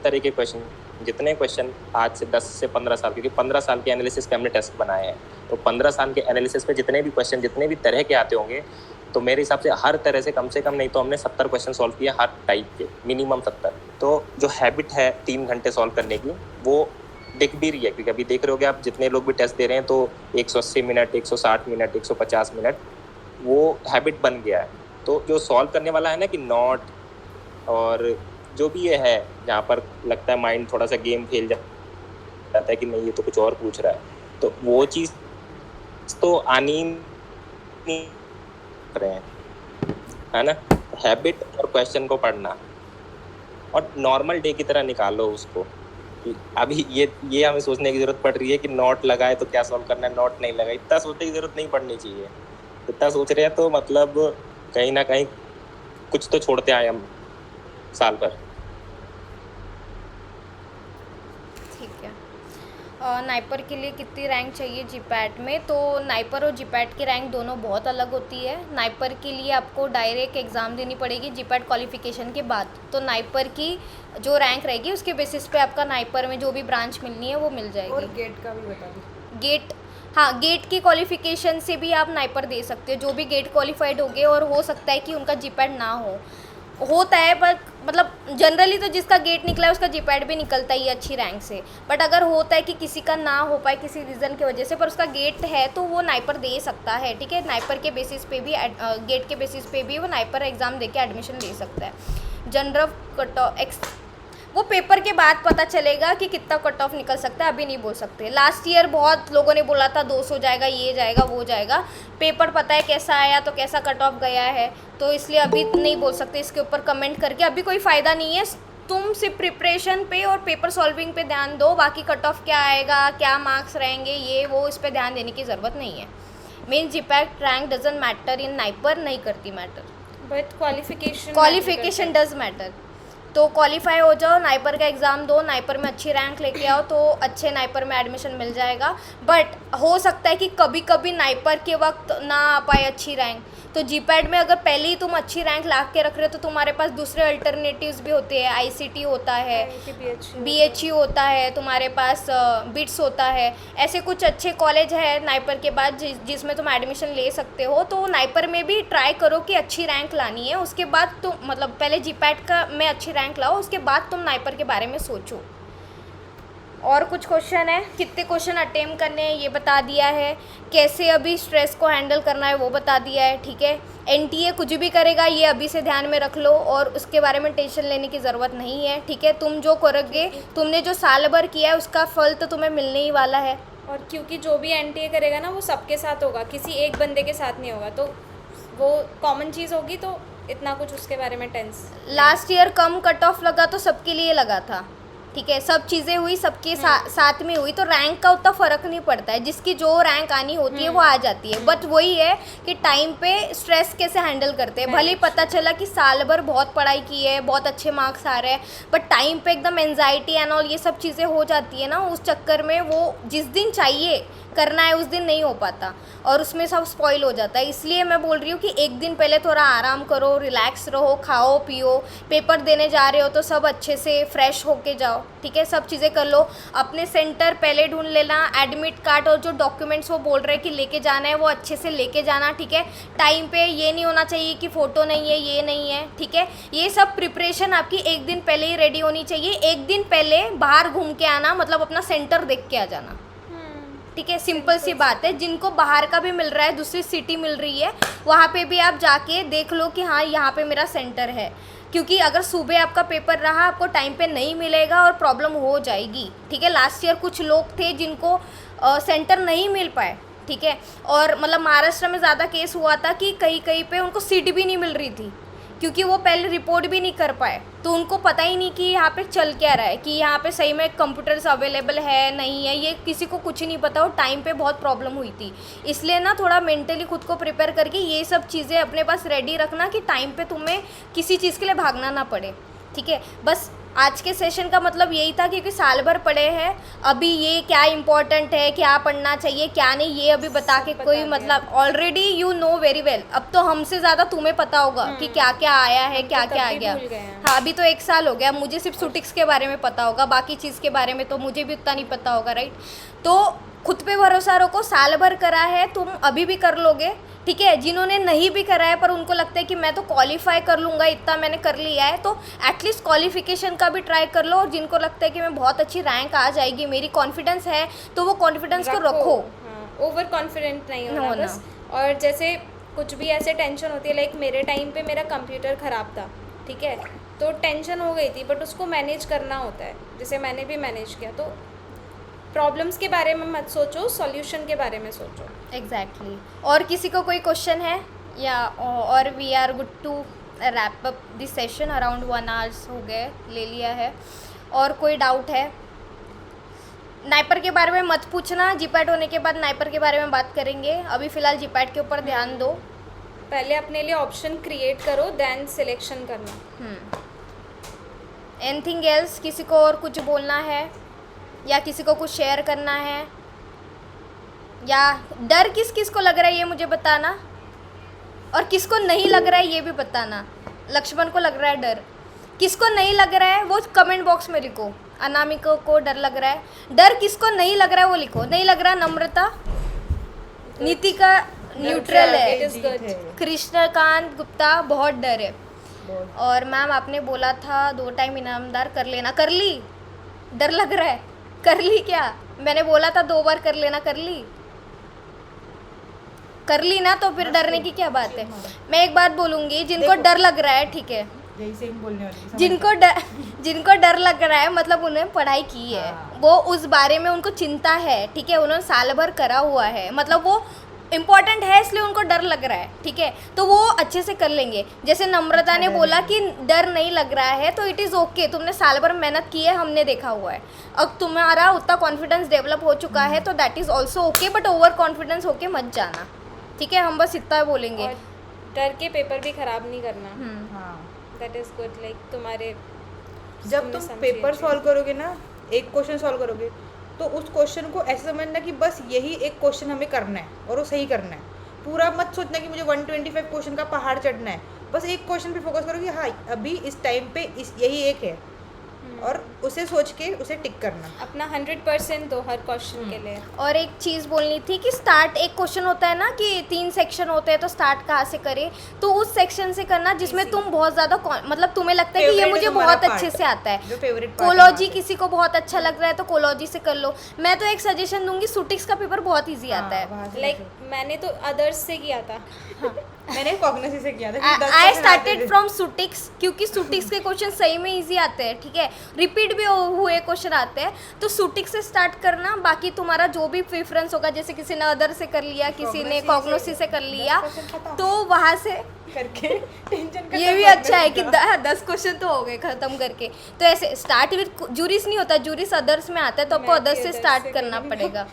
तरह के क्वेश्चन, जितने क्वेश्चन आज से 10 से 15 साल, क्योंकि 15 साल के एनालिसिस पे हमने टेस्ट बनाए हैं, तो 15 साल के एनालिसिस पे जितने भी क्वेश्चन जितने भी तरह के आते होंगे, तो मेरे हिसाब से हर तरह से कम से कम नहीं तो हमने 70 क्वेश्चन सॉल्व किए, हर टाइप के मिनिमम 70। तो जो हैबिट है 3 घंटे सॉल्व करने की वो दिख भी रही है, क्योंकि अभी देख रहे होगे आप जितने लोग भी टेस्ट दे रहे हैं तो 180 मिनट, 160 मिनट, 150 मिनट वो हैबिट बन गया है। तो जो सॉल्व करने वाला है ना कि नॉट और जो भी ये है जहाँ पर लगता है माइंड थोड़ा सा गेम खेल जाता है कि नहीं ये तो कुछ और पूछ रहा है, तो वो चीज़ तो आनी नहीं रहे हैं, है ना। हैबिट और क्वेश्चन को पढ़ना और नॉर्मल डे की तरह निकालो उसको कि अभी ये हमें सोचने की ज़रूरत पड़ रही है कि नोट लगाए तो क्या सॉल्व करना है, नोट नहीं लगाए इतना सोचने की ज़रूरत नहीं पड़नी चाहिए। इतना सोच रहे हैं तो मतलब कहीं ना कहीं कुछ तो छोड़ते आए हम साल भर। ठीक है। नाइपर के लिए कितनी रैंक चाहिए जीपैट में? तो नाइपर और जीपैट की रैंक दोनों बहुत अलग होती है। नाइपर के लिए आपको डायरेक्ट एग्ज़ाम देनी पड़ेगी जीपैट क्वालिफिकेशन के बाद। तो नाइपर की जो रैंक रहेगी उसके बेसिस पे आपका नाइपर में जो भी ब्रांच मिलनी है वो मिल जाएगी। और गेट का भी बता दो। गेट, हाँ, गेट की क्वालिफिकेशन से भी आप नाइपर दे सकते हो। जो भी गेट क्वालिफाइड हो गए, और हो सकता है कि उनका जीपैट ना होता है, पर मतलब जनरली तो जिसका गेट निकला है उसका जीपैट भी निकलता ही है अच्छी रैंक से। बट अगर होता है कि किसी का ना हो पाए किसी रीज़न की वजह से, पर उसका गेट है तो वो नाइपर दे सकता है। ठीक है, नाइपर के बेसिस पे भी गेट के बेसिस पे भी वो नाइपर एग्ज़ाम दे के एडमिशन ले सकता है। जनरल कट ऑफ वो पेपर के बाद पता चलेगा कि कितना कट ऑफ निकल सकता है, अभी नहीं बोल सकते। लास्ट ईयर बहुत लोगों ने बोला था 200 जाएगा, ये जाएगा, वो जाएगा। पेपर पता है कैसा आया तो कैसा कट ऑफ गया है, तो इसलिए अभी नहीं बोल सकते इसके ऊपर कमेंट करके। अभी कोई फ़ायदा नहीं है। तुम सिर्फ प्रिपरेशन पे और पेपर सॉल्विंग पे ध्यान दो, बाकी कट ऑफ क्या आएगा, क्या मार्क्स रहेंगे, ये वो इस पर ध्यान देने की ज़रूरत नहीं है। Mean GPAT rank doesn't matter in NIPER, नहीं करती matter, but qualification does matter. तो क्वालिफाई हो जाओ, नाइपर का एग्ज़ाम दो, नाइपर में अच्छी रैंक लेके आओ तो अच्छे नाइपर में एडमिशन मिल जाएगा। बट हो सकता है कि कभी कभी नाइपर के वक्त ना आ पाए अच्छी रैंक, तो जीपैट में अगर पहले ही तुम अच्छी रैंक ला के रख रहे हो तो तुम्हारे पास दूसरे अल्टरनेटिव्स भी होते हैं। आईसीटी होता है, बीएचयू होता है, तुम्हारे पास बिट्स होता है। ऐसे कुछ अच्छे कॉलेज है नाइपर के बाद जिसमें तुम एडमिशन ले सकते हो। तो नाइपर में भी ट्राई करो कि अच्छी रैंक लानी है, उसके बाद तुम मतलब पहले जीपैट का में अच्छी रैंक लाओ, उसके बाद तुम नाइपर के बारे में सोचो। और कुछ क्वेश्चन है, कितने क्वेश्चन अटेम्प्ट करने हैं ये बता दिया है, कैसे अभी स्ट्रेस को हैंडल करना है वो बता दिया है। ठीक है, एनटीए कुछ भी करेगा ये अभी से ध्यान में रख लो और उसके बारे में टेंशन लेने की ज़रूरत नहीं है। ठीक है, तुम जो करोगे, तुमने जो साल भर किया है उसका फल तो तुम्हें मिलने ही वाला है। और क्योंकि जो भी एनटीए करेगा ना वो सबके साथ होगा, किसी एक बंदे के साथ नहीं होगा, तो वो कॉमन चीज़ होगी तो इतना कुछ उसके बारे में टेंस। लास्ट ईयर कम कट ऑफ लगा तो सबके लिए लगा था, ठीक है, सब चीज़ें हुई सबके साथ में हुई, तो रैंक का उतना फ़र्क नहीं पड़ता है, जिसकी जो रैंक आनी होती है वो आ जाती है। बट वही है कि टाइम पे स्ट्रेस कैसे हैंडल करते हैं। भले ही पता चला कि साल भर बहुत पढ़ाई की है, बहुत अच्छे मार्क्स आ रहे हैं, बट टाइम पे एकदम एनजाइटी एंड ऑल ये सब चीज़ें हो जाती है ना, उस चक्कर में वो जिस दिन चाहिए करना है उस दिन नहीं हो पाता और उसमें सब स्पॉइल हो जाता है। इसलिए मैं बोल रही हूँ कि एक दिन पहले थोड़ा आराम करो, रिलैक्स रहो, खाओ पियो, पेपर देने जा रहे हो तो सब अच्छे से फ्रेश होके जाओ, ठीक है, सब चीज़ें कर लो। अपने सेंटर पहले ढूंढ लेना, एडमिट कार्ड और जो डॉक्यूमेंट्स वो बोल रहे हैं कि लेके जाना है वो अच्छे से लेके जाना, ठीक है। टाइम पे ये नहीं होना चाहिए कि फ़ोटो नहीं है, ये नहीं है, ठीक है। ये सब प्रिपरेशन आपकी एक दिन पहले ही रेडी होनी चाहिए। एक दिन पहले बाहर घूम के आना, मतलब अपना सेंटर देख के आ जाना, ठीक है, सिंपल सी बात है। जिनको बाहर का भी मिल रहा है, दूसरी सिटी मिल रही है, वहाँ पे भी आप जाके देख लो कि हाँ यहाँ पे मेरा सेंटर है, क्योंकि अगर सुबह आपका पेपर रहा आपको टाइम पे नहीं मिलेगा और प्रॉब्लम हो जाएगी, ठीक है। लास्ट ईयर कुछ लोग थे जिनको सेंटर नहीं मिल पाए, ठीक है, और मतलब महाराष्ट्र में ज़्यादा केस हुआ था कि कहीं कहीं पे उनको सीट भी नहीं मिल रही थी, क्योंकि वो पहले रिपोर्ट भी नहीं कर पाए, तो उनको पता ही नहीं कि यहाँ पे चल क्या रहा है, कि यहाँ पे सही में कंप्यूटर्स अवेलेबल है नहीं है, ये किसी को कुछ नहीं पता। और टाइम पे बहुत प्रॉब्लम हुई थी, इसलिए ना थोड़ा मेंटली खुद को प्रिपेयर करके ये सब चीज़ें अपने पास रेडी रखना कि टाइम पे तुम्हें किसी चीज़ के लिए भागना ना पड़े, ठीक है। बस आज के सेशन का मतलब यही था, क्योंकि साल भर पढ़े हैं, अभी ये क्या इंपॉर्टेंट है, क्या पढ़ना चाहिए क्या नहीं, ये अभी बता के कोई मतलब already you know very well. अब तो हमसे ज़्यादा तुम्हें पता होगा कि क्या क्या आया है, क्या क्या आ गया। हाँ, अभी तो 1 साल हो गया, मुझे सिर्फ सुटिक्स के बारे में पता होगा, बाकी चीज़ के बारे में तो मुझे भी उतना नहीं पता होगा, राइट। तो खुद पे भरोसा रखो, साल भर करा है, तुम अभी भी कर लोगे, ठीक है। जिन्होंने नहीं भी करा है पर उनको लगता है कि मैं तो क्वालिफाई कर लूँगा, इतना मैंने कर लिया है, तो एटलीस्ट क्वालिफिकेशन का भी ट्राई कर लो। और जिनको लगता है कि मैं बहुत अच्छी रैंक आ जाएगी, मेरी कॉन्फिडेंस है, तो वो कॉन्फिडेंस को रखो, ओवर कॉन्फिडेंट नहीं होना होना। बस। और जैसे कुछ भी ऐसे टेंशन होती है, लाइक मेरे टाइम पे मेरा कंप्यूटर ख़राब था, ठीक है, तो टेंशन हो गई थी, बट उसको मैनेज करना होता है, जैसे मैंने भी मैनेज किया। तो प्रॉब्लम्स के बारे में मत सोचो, सॉल्यूशन के बारे में सोचो। एग्जैक्टली। और किसी को कोई क्वेश्चन है या और we are good to wrap up this session, around 1 hours हो गए, ले लिया है। और कोई डाउट है? नाइपर के बारे में मत पूछना, जीपैट होने के बाद नाइपर के बारे में बात करेंगे, अभी फ़िलहाल जीपैट के ऊपर ध्यान दो। पहले अपने लिए ऑप्शन क्रिएट करो, देन सिलेक्शन करना। Anything else? किसी को और कुछ बोलना है या किसी को कुछ शेयर करना है? या डर किस किस को लग रहा है ये मुझे बताना, और किसको नहीं लग रहा है ये भी बताना। लक्ष्मण को लग रहा है डर, किसको नहीं लग रहा है वो कमेंट बॉक्स में लिखो। अनामिका को डर लग रहा है, डर किसको नहीं लग रहा है वो लिखो। नहीं लग रहा नम्रता, नीतिका न्यूट्रल It है, is good. कृष्णकांत गुप्ता बहुत डर है। और मैम आपने बोला था 2 टाइम इनामदार कर लेना, कर ली? डर लग रहा है, कर ली क्या? मैंने बोला था 2 बार कर लेना, कर ली? कर ली ना, तो फिर डरने की क्या बात है। मैं एक बात बोलूँगी, जिनको डर लग रहा है, ठीक है, यही से बोलने वाली थी, जिनको डर लग रहा है मतलब उन्होंने पढ़ाई की है, वो उस बारे में उनको चिंता है, ठीक है, उन्होंने साल भर करा हुआ है, मतलब वो इम्पॉर्टेंट है इसलिए उनको डर लग रहा है, ठीक है, तो वो अच्छे से कर लेंगे। जैसे नम्रता ने बोला कि डर नहीं लग रहा है, तो इट इज़ ओके, तुमने साल भर मेहनत की है, हमने देखा हुआ है, अब तुम्हारा उतना कॉन्फिडेंस डेवलप हो चुका है, तो that is also okay, but over confidence होके मत जाना, ठीक है। हम बस इतना बोलेंगे। और डर के पेपर भी खराब नहीं करना, हाँ। That is good. लाइक तुम्हारे जब तुमने तुम समझी पेपर अच्छी। सॉल्व करोगे ना, एक क्वेश्चन सॉल्व करोगे, तो उस क्वेश्चन को ऐसे समझना कि बस यही एक क्वेश्चन हमें करना है और वो सही करना है। पूरा मत सोचना कि मुझे 125 क्वेश्चन का पहाड़ चढ़ना है, बस एक क्वेश्चन पे फोकस करो कि हाँ अभी इस टाइम पे यही एक है, और उसे सोच के उसे टिक करना। अपना 100% दो हर क्वेश्चन के लिए। और एक चीज़ बोलनी थी कि स्टार्ट, एक क्वेश्चन होता है ना कि 3 सेक्शन होते हैं, तो स्टार्ट कहाँ से करें, तो उस सेक्शन से करना जिसमें तुम बहुत ज़्यादा मतलब तुम्हें लगता है कि ये Favorite मुझे है तुम्हारा बहुत अच्छे part, से आता है। जो फेवरेट part है कोलॉजी तुम्हारा। किसी को बहुत अच्छा लग रहा है तो कोलॉजी से कर लो। मैं तो एक सजेशन दूंगी, सुटिक्स का पेपर बहुत ईजी आता है। वहाँ से लाइक मैंने तो अदर्स से किया था। मैंने कॉग्निसी से किया था क्योंकि 10 आई question आते स्टार्टेड थे। फ्रॉम सुटिक्स, क्योंकि सुटिक्स के क्वेश्चन सही में इजी आते हैं, ठीक है, रिपीट भी हुए क्वेश्चन आते हैं, तो सुटिक्स से स्टार्ट करना, बाकी तुम्हारा जो भी प्रेफरेंस होगा, जैसे किसी ने अदर से कर लिया, किसी ने कॉग्नोसी से कर लिया, 10 question खत्म। तो वहाँ से करके टेंशन ये भी अच्छा है कि 10 क्वेश्चन तो हो गए खत्म करके। तो ऐसे स्टार्ट विद जूरिस नहीं होता, जूरिस अदर्स में आता है, तो आपको मैं भी अदर्स से others स्टार्ट से करना करूंगी। पड़ेगा।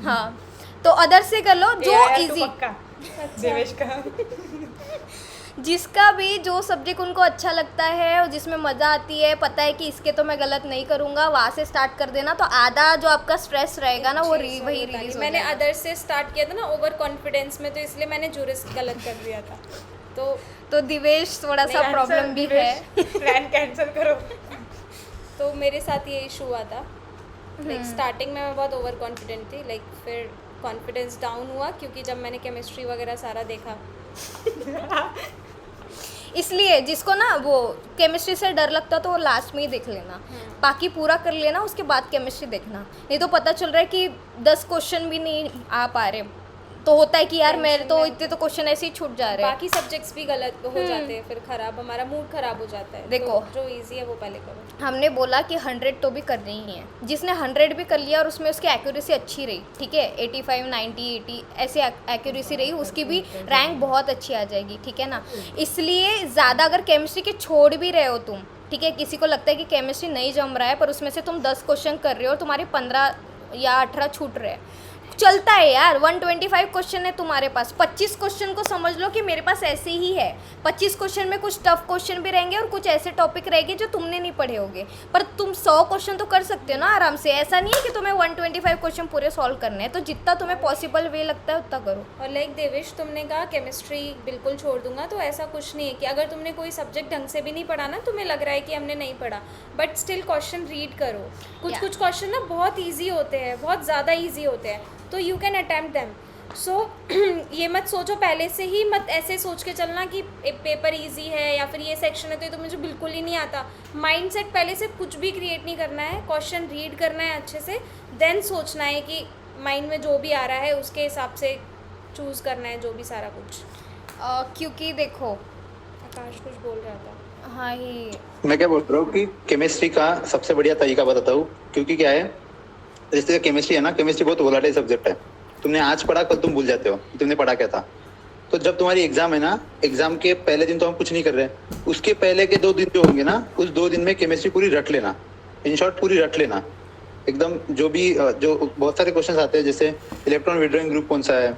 हाँ, तो अदर्स से कर लो जो AIR तो इजी, पक्का देवेश का जिसका भी जो सब्जेक्ट उनको अच्छा लगता है और जिसमें मज़ा आती है, पता है कि इसके तो मैं गलत नहीं करूँगा, वहाँ से स्टार्ट कर देना, तो आधा जो आपका स्ट्रेस रहेगा ना वो वही रिलीज हो मैंने जाएगा। अदर्स से स्टार्ट किया था ना ओवर कॉन्फिडेंस में, तो इसलिए मैंने जूरिस गलत कर दिया था। तो दिवेश थोड़ा सा प्रॉब्लम भी है। प्लान कैंसिल करो। तो मेरे साथ ये इशू हुआ था। लाइक स्टार्टिंग में मैं बहुत ओवर कॉन्फिडेंट थी, लाइक फिर कॉन्फिडेंस डाउन हुआ क्योंकि जब मैंने केमिस्ट्री वगैरह सारा देखा। इसलिए जिसको ना वो केमिस्ट्री से डर लगता तो वो लास्ट में ही देख लेना, बाकी पूरा कर लेना, उसके बाद केमिस्ट्री देखना, नहीं तो पता चल रहा है कि 10 क्वेश्चन भी नहीं आ पा रहे, तो होता है कि यार मेरे तो इतने तो क्वेश्चन ऐसे ही छूट जा रहे हैं। बाकी सब्जेक्ट्स भी गलत हो जाते हैं, फिर खराब, हमारा मूड खराब हो जाता है। देखो, तो जो इजी है वो पहले करो। हमने बोला कि 100 तो भी करनी ही है, जिसने 100 भी कर लिया और उसमें उसकी एक्यूरेसी अच्छी रही, ठीक है, 85, 90, 80 ऐसे एक्यूरेसी रही, उसकी भी रैंक बहुत अच्छी आ जाएगी, ठीक है ना। इसलिए ज़्यादा अगर केमिस्ट्री के छोड़ भी रहे हो तुम, ठीक है, किसी को लगता है कि केमिस्ट्री नहीं जम रहा है पर उसमें से तुम 10 क्वेश्चन कर रहे हो और तुम्हारे 15 या 18 छूट रहे हैं, चलता है यार। 125 क्वेश्चन है तुम्हारे पास, 25 क्वेश्चन को समझ लो कि मेरे पास ऐसे ही है। 25 क्वेश्चन में कुछ टफ क्वेश्चन भी रहेंगे और कुछ ऐसे टॉपिक रहेंगे जो तुमने नहीं पढ़े होंगे, पर तुम 100 क्वेश्चन तो कर सकते हो ना आराम से। ऐसा नहीं है कि तुम्हें 125 क्वेश्चन पूरे सॉल्व करने हैं, तो जितना तुम्हें पॉसिबल वे लगता है उतना करो। और लाइक देवेश, तुमने कहा केमिस्ट्री बिल्कुल छोड़ दूंगा, तो ऐसा कुछ नहीं है कि अगर तुमने कोई सब्जेक्ट ढंग से भी नहीं पढ़ा ना, तुम्हें लग रहा है कि हमने नहीं पढ़ा, बट स्टिल क्वेश्चन रीड करो। कुछ कुछ क्वेश्चन ना बहुत ईजी होते हैं, बहुत ज़्यादा ईजी होते हैं, तो यू कैन अटेम्प्ट देम। सो ये मत सोचो पहले से ही, मत ऐसे सोच के चलना कि पेपर इजी है या फिर ये सेक्शन है तो मुझे बिल्कुल ही नहीं आता। माइंडसेट पहले से कुछ भी क्रिएट नहीं करना है, क्वेश्चन रीड करना है अच्छे से, देन सोचना है कि माइंड में जो भी आ रहा है उसके हिसाब से चूज़ करना है जो भी सारा कुछ। क्योंकि देखो, आकाश कुछ बोल रहा था। हाँ ही, मैं क्या बोल रहा हूँ कि केमिस्ट्री का सबसे बढ़िया तरीका बताता हूँ, क्योंकि क्या है, जैसे केमिस्ट्री है ना, केमिस्ट्री बहुत वोलाटाइल सब्जेक्ट है। तुमने आज पढ़ा, कल तुम भूल जाते हो कि तुमने पढ़ा क्या था। तो जब तुम्हारी एग्जाम है ना, एग्जाम के पहले दिन तो हम कुछ नहीं कर रहे, उसके पहले के 2 दिन जो होंगे ना, उस 2 दिन में केमिस्ट्री पूरी रट लेना, इन शॉर्ट पूरी रट लेना एकदम। जो बहुत सारे क्वेश्चन आते हैं, जैसे इलेक्ट्रॉन विड्रॉइंग ग्रुप कौन सा है,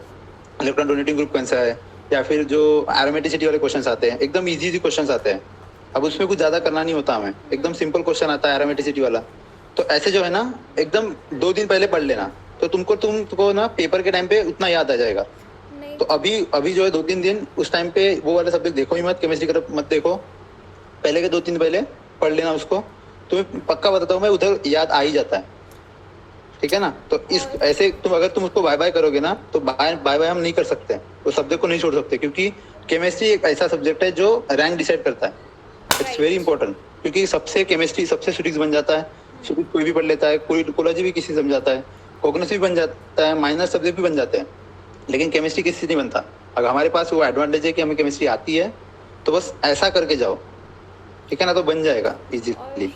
इलेक्ट्रॉन डोनेटिंग ग्रुप कौन सा है, या फिर जो एरोमेटिसिटी वाले क्वेश्चन आते हैं, एकदम ईजी क्वेश्चन आते हैं। अब उसमें कुछ ज्यादा करना नहीं होता हमें, एकदम सिंपल क्वेश्चन आता है एरोमेटिसिटी वाला। तो ऐसे जो है ना, एकदम 2 दिन पहले पढ़ लेना, तो तुमको ना पेपर के टाइम पे उतना याद आ जाएगा। तो अभी जो है 2-3 दिन उस टाइम पे वो वाला सब्जेक्ट देखो ही मत, केमिस्ट्री का मत देखो, पहले के 2-3 पहले पढ़ लेना उसको, तुम्हें पक्का बताता हूँ मैं, उधर याद आ ही जाता है, ठीक है ना। तो इस ऐसे तुम उसको बाय बाय करोगे ना, तो बाय बाय हम नहीं कर सकते, वो सब्जेक्ट को नहीं छोड़ सकते, क्योंकि केमिस्ट्री एक ऐसा सब्जेक्ट है जो रैंक डिसाइड करता है। इट्स वेरी इंपॉर्टेंट, क्योंकि सबसे केमिस्ट्री सबसे सुटिक्स बन जाता है, सुटिक्स कोई भी पढ़ लेता है, कोई कोलॉजी भी किसी से बन जाता है, कॉग्निटिव भी बन जाता है, माइनर सब्जेक्ट भी बन जाते हैं, लेकिन केमिस्ट्री किसी से नहीं बनता। अगर हमारे पास वो एडवांटेज है कि हमें केमिस्ट्री आती है, तो बस ऐसा करके जाओ, ठीक है ना, तो बन जाएगा इजीली।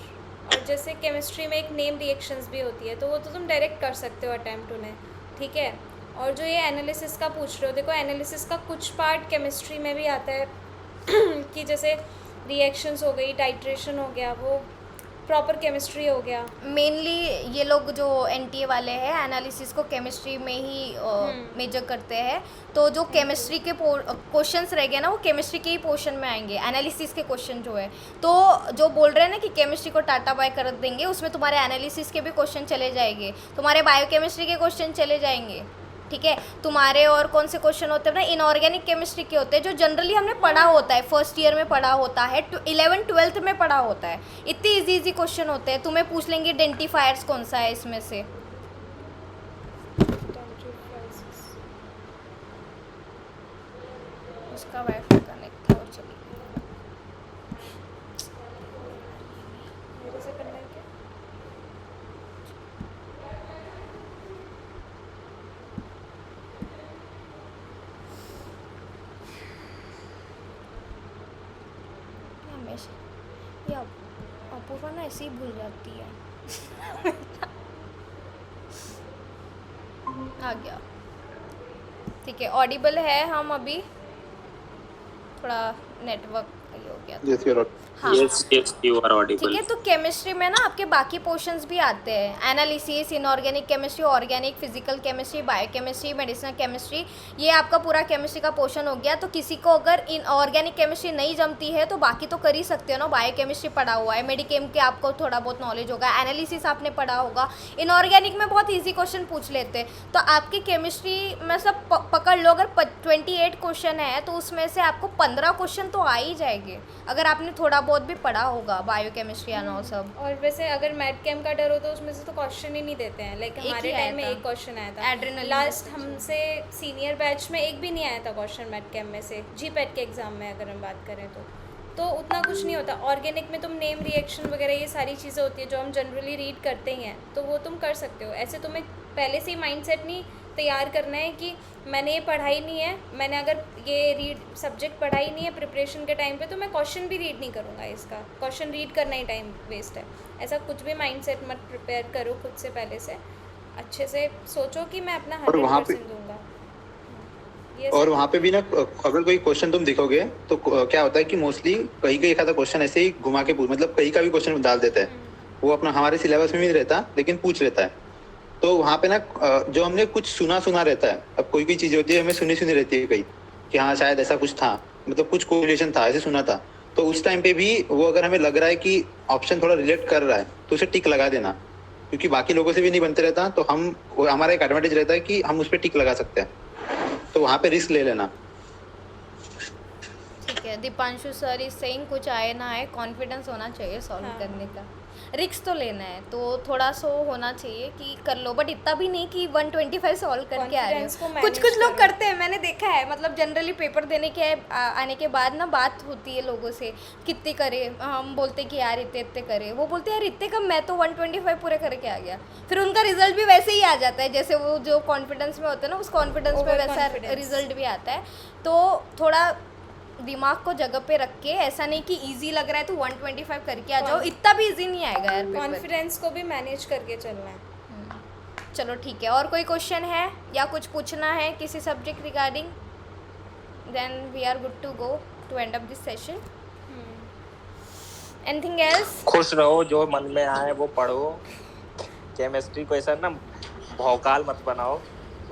और जैसे केमिस्ट्री में एक नेम रिएक्शंस भी होती है, तो वो तो तुम डायरेक्ट कर सकते हो अटेम्प्ट उन्हें, ठीक है। और जो ये एनालिसिस का पूछ रहे हो, देखो एनालिसिस का कुछ पार्ट केमिस्ट्री में भी आता है कि जैसे रिएक्शंस हो गई, टाइट्रेशन हो गया, वो प्रॉपर केमिस्ट्री हो गया। मेनली ये लोग जो एनटीए वाले हैं एनालिसिस को केमिस्ट्री में ही मेजर करते हैं, तो जो केमिस्ट्री के क्वेश्चंस रह गए ना, वो केमिस्ट्री के ही पोर्शन में आएंगे, एनालिसिस के क्वेश्चन जो है। तो जो बोल रहे हैं ना कि केमिस्ट्री को टाटा बाय कर देंगे, उसमें तुम्हारे एनालिसिस के भी क्वेश्चन चले जाएंगे, तुम्हारे बायोकेमिस्ट्री के क्वेश्चन चले जाएंगे, ठीक है। तुम्हारे और कौन से क्वेश्चन होते हैं ना, इनऑर्गेनिक केमिस्ट्री के होते हैं, जो जनरली हमने पढ़ा होता है, फर्स्ट ईयर में पढ़ा होता है, 11th 12th में पढ़ा होता है। इतने इजी क्वेश्चन होते हैं। तुम्हें पूछ लेंगे आइडेंटिफायर्स कौन सा है इसमें से, उसका वाईफाई कनेक्ट था और चली गई। मेरे से करना है क्या? ये अपूर्वा ना ऐसे ही भूल जाती है। आ गया, ठीक है, ऑडिबल है हम अभी, थोड़ा नेटवर्क ये हो गया था। Yes, you're right. हाँ यस यस यू आर ठीक ऑडिबल। है, तो केमिस्ट्री में ना आपके बाकी पोर्शंस भी आते हैं, analysis, inorganic chemistry, organic, physical chemistry, biochemistry, medicinal chemistry, ये आपका पूरा केमिस्ट्री का पोर्शन हो गया। तो किसी को अगर इन ऑर्गेनिक केमिस्ट्री नहीं जमती है तो बाकी तो कर ही सकते हो ना, बायोकेमिस्ट्री पढ़ा हुआ है, मेडिकेम के आपको थोड़ा बहुत नॉलेज होगा, एनालिसिस आपने पढ़ा होगा, इनऑर्गेनिक में बहुत ईजी क्वेश्चन पूछ लेते हैं। तो आपकी केमिस्ट्री में सब पकड़ लो, अगर 28 क्वेश्चन है तो उसमें से आपको 15 क्वेश्चन तो आ ही जाएंगे अगर आपने थोड़ा बहुत भी पढ़ा होगा, बायोकेमिस्ट्री एंड ऑल सब। और वैसे अगर मैट कैम का डर हो तो उसमें से तो क्वेश्चन ही नहीं देते हैं, लाइक एक ही हमारे आया टाइम में था। एक क्वेश्चन आया था, Adrenaline लास्ट का हमसे सीनियर बैच में एक भी नहीं आया था क्वेश्चन मैट कैम में से, जी पैट के एग्ज़ाम में अगर हम बात करें तो उतना कुछ नहीं होता। ऑर्गेनिक में तुम नेम रिएक्शन वगैरह ये सारी चीज़ें होती है जो हम जनरली रीड करते ही हैं, तो वो तुम कर सकते हो। ऐसे तुम्हें पहले से ही माइंडसेट नहीं तैयार करना है कि मैंने ये पढ़ाई नहीं है, मैंने अगर ये रीड सब्जेक्ट पढ़ाई नहीं है प्रिपरेशन के टाइम पे तो मैं क्वेश्चन भी रीड नहीं करूँगा, इसका क्वेश्चन रीड करना ही टाइम वेस्ट है। ऐसा कुछ भी माइंडसेट मत प्रिपेयर करो खुद से, पहले से अच्छे से सोचो कि मैं अपना और वहाँ पे- 100% दूंगा। ये और सब- वहाँ पे भी ना अगर कोई क्वेश्चन तुम देखोगे तो क्या होता है कि मोस्टली कहीं का एक आधा क्वेश्चन ऐसे ही घुमा के पूछ, मतलब कहीं का भी क्वेश्चन डाल देता है, वो अपना हमारे सिलेबस में भी नहीं रहता लेकिन पूछ लेता है। तो वहाँ पे ना जो हमने कुछ सुना रहता है, अब कोई कोई चीज़ होती है हमें सुनी रहती है कहीं कि हाँ शायद ऐसा कुछ था, मतलब कुछ कोरिलेशन था, ऐसे सुना था, तो उस टाइम पे भी वो अगर हमें लग रहा है कि ऑप्शन थोड़ा रिलेट कर रहा है तो उसे टिक लगा देना, क्योंकि बाकी लोगों से भी नहीं बनते रहता, तो हमारा एक एडवांटेज रहता है कि हम उस पर टिक लगा सकते हैं, तो वहाँ पे रिस्क ले लेना। ठीक है, दीपांशु सर इज सेइंग कुछ आए ना आए कॉन्फिडेंस होना चाहिए सॉल्व हाँ। करने का, रिस्क तो लेना है तो थोड़ा सो होना चाहिए कि कर लो, बट इतना भी नहीं कि 125 सॉल्व करके आ रहे Confidence को हो। manage कुछ लोग करो। करते हैं, मैंने देखा है, मतलब जनरली पेपर देने के आने के बाद ना बात होती है लोगों से, कितने करे, हम बोलते कि यार इतने इतने करे, वो बोलते हैं यार इतने कम, मैं तो 125 पूरे करके आ गया, फिर उनका रिजल्ट भी वैसे ही आ जाता है जैसे वो जो कॉन्फिडेंस में होता है ना, उस कॉन्फिडेंस में वैसा Overconfidence। रिजल्ट भी आता है। तो थोड़ा दिमाग को जगह पे रख के, ऐसा नहीं कि इजी लग रहा है तो 125 करके आ जाओ, इतना भी इजी नहीं आएगा यार पेपर। कॉन्फिडेंस को भी मैनेज करके चलना है। चलो ठीक है, और कोई क्वेश्चन है या कुछ पूछना है किसी subject regarding, then we are good to go to end up this session. Anything else? खुश रहो, जो मन में आए वो पढ़ो, केमिस्ट्री को ऐसा ना भौकाल मत बनाओ,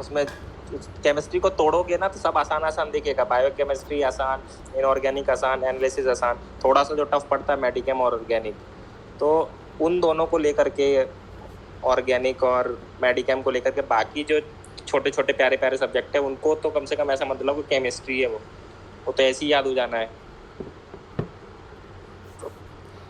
उसमें केमिस्ट्री को तोड़ोगे ना तो सब आसान आसान दिखेगा, बायोकेमिस्ट्री आसान, इनऑर्गेनिक आसान, एनालिसिस आसान, थोड़ा सा जो टफ पड़ता है मेडिकेम और ऑर्गेनिक, तो उन दोनों को लेकर के, ऑर्गेनिक और मेडिकेम को लेकर के बाकी जो छोटे छोटे प्यारे प्यारे सब्जेक्ट है उनको तो कम से कम ऐसा मत लो कि केमिस्ट्री है वो तो ऐसे ही याद हो जाना है। तो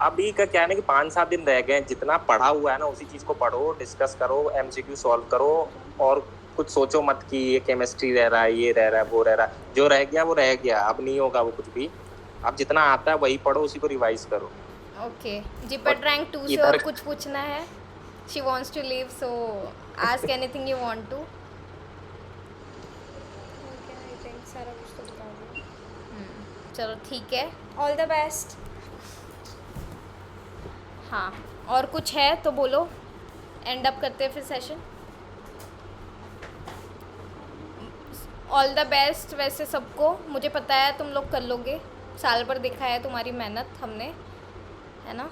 अभी का क्या है ना कि 5-7 दिन रह गए, जितना पढ़ा हुआ है ना उसी चीज़ को पढ़ो, डिस्कस करो, MCQ सॉल्व करो, और कुछ सोचो मत कि ये केमिस्ट्री रह रहा है, ये रह रहा है, वो रह रहा है, जो रह गया वो रह गया, अब नहीं होगा वो कुछ भी। अब जितना आता है वही पढ़ो, उसी को रिवाइज करो। ओके, जीपेट रैंक 2 से इधर- और कुछ पूछना है? She wants to leave, so ask anything you want to. Okay, I think सारा कुछ तो बता दिया। चलो ठीक है, ऑल द बेस्ट। हाँ, और कुछ है तो बोलो, एंड अप करते हैं फिर सेशन। ऑल द बेस्ट वैसे सबको, मुझे पता है तुम लोग कर लोगे, साल भर देखा है तुम्हारी मेहनत हमने, है ना।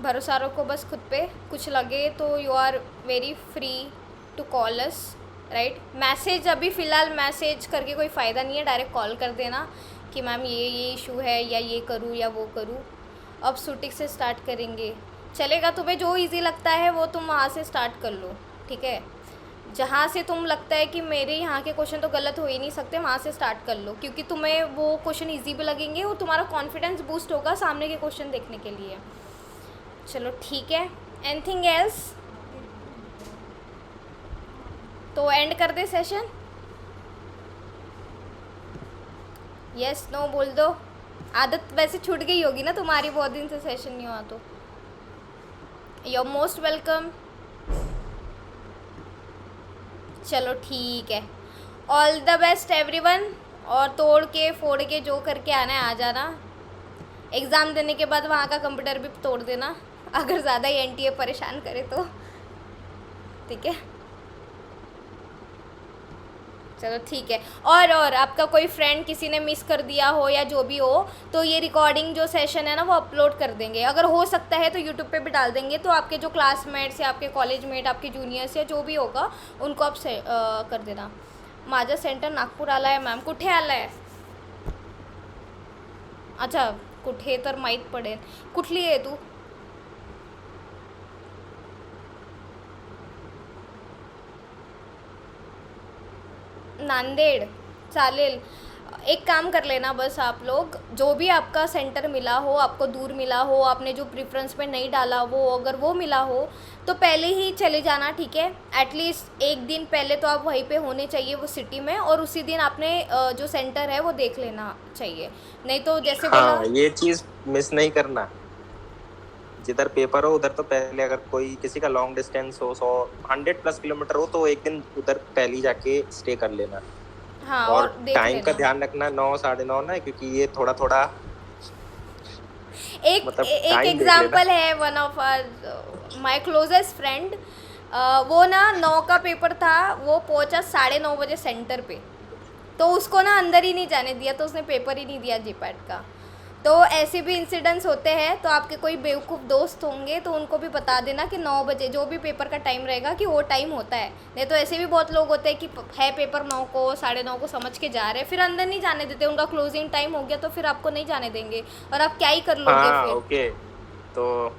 भरोसा रखो बस खुद पे, कुछ लगे तो you are very free to call us, right. Message अभी फ़िलहाल मैसेज करके कोई फ़ायदा नहीं है, डायरेक्ट कॉल कर देना कि मैम ये इशू है, या ये करूँ या वो करूँ। अब शूटिंग से स्टार्ट करेंगे, चलेगा, तुम्हें जो इजी लगता है वो तुम वहाँ से स्टार्ट कर लो, ठीक है। जहाँ से तुम लगता है कि मेरे यहाँ के क्वेश्चन तो गलत हो ही नहीं सकते, वहाँ से स्टार्ट कर लो, क्योंकि तुम्हें वो क्वेश्चन इजी भी लगेंगे और तुम्हारा कॉन्फिडेंस बूस्ट होगा सामने के क्वेश्चन देखने के लिए। चलो ठीक है, एनीथिंग एल्स? तो एंड कर दे सेशन। यस नो बोल दो, आदत वैसे छूट गई होगी ना तुम्हारी, बहुत दिन से सेशन नहीं हुआ तो। You are most welcome. चलो ठीक है, ऑल द बेस्ट एवरीवन, और तोड़ के फोड़ के जो करके आना है आ जाना। एग्ज़ाम देने के बाद वहाँ का कंप्यूटर भी तोड़ देना, अगर ज़्यादा ही एनटीए परेशान करे तो। ठीक है, चलो ठीक है। और आपका कोई फ्रेंड किसी ने मिस कर दिया हो या जो भी हो, तो ये रिकॉर्डिंग जो सेशन है ना वो अपलोड कर देंगे, अगर हो सकता है तो यूट्यूब पे भी डाल देंगे, तो आपके जो क्लासमेट्स या आपके कॉलेज मेट, आपके जूनियर्स या जो भी होगा उनको आप कर देना। माझं सेंटर नागपूर आला आहे मॅम, कुठे आलं आहे? अच्छा, कुठे तर माहीत पडेल, कुठली आहे तू? नांदेड़, चालेल। एक काम कर लेना बस आप लोग, जो भी आपका सेंटर मिला हो, आपको दूर मिला हो, आपने जो प्रेफरेंस में नहीं डाला वो, अगर वो मिला हो तो पहले ही चले जाना, ठीक है? एटलीस्ट एक दिन पहले तो आप वहीं पे होने चाहिए वो सिटी में, और उसी दिन आपने जो सेंटर है वो देख लेना चाहिए, नहीं तो जैसे हाँ, बोला। ये चीज मिस नहीं करना। जिधर पेपर हो उधर तो पहले, अगर कोई किसी का लॉन्ग डिस्टेंस हो 100+ किलोमीटर हो तो एक दिन उधर पहले जाके स्टे कर लेना। हाँ, और देख टाइम का लेना। ध्यान रखना 9 9:30 ना, क्योंकि ये थोड़ा थोड़ा एक मतलब एक टाइम देख एग्जाम्पल है, one of our my closest friend, वो ना 9 का पेपर था, वो पहुंचा 9:30 बजे सेंटर पे, तो उसको ना अंदर ही नहीं जाने दिया, तो उसने पेपर ही नहीं दिया जीपैट का। तो ऐसे भी इंसिडेंट्स होते हैं, तो आपके कोई बेवकूफ़ दोस्त होंगे तो उनको भी बता देना कि 9 बजे जो भी पेपर का टाइम रहेगा कि वो टाइम होता है, नहीं तो ऐसे भी बहुत लोग होते हैं कि है पेपर 9 को 9:30 को समझ के जा रहे हैं, फिर अंदर नहीं जाने देते, उनका क्लोजिंग टाइम हो गया तो फिर आपको नहीं जाने देंगे, और आप क्या ही कर लोगे हाँ, फिर। ओके। तो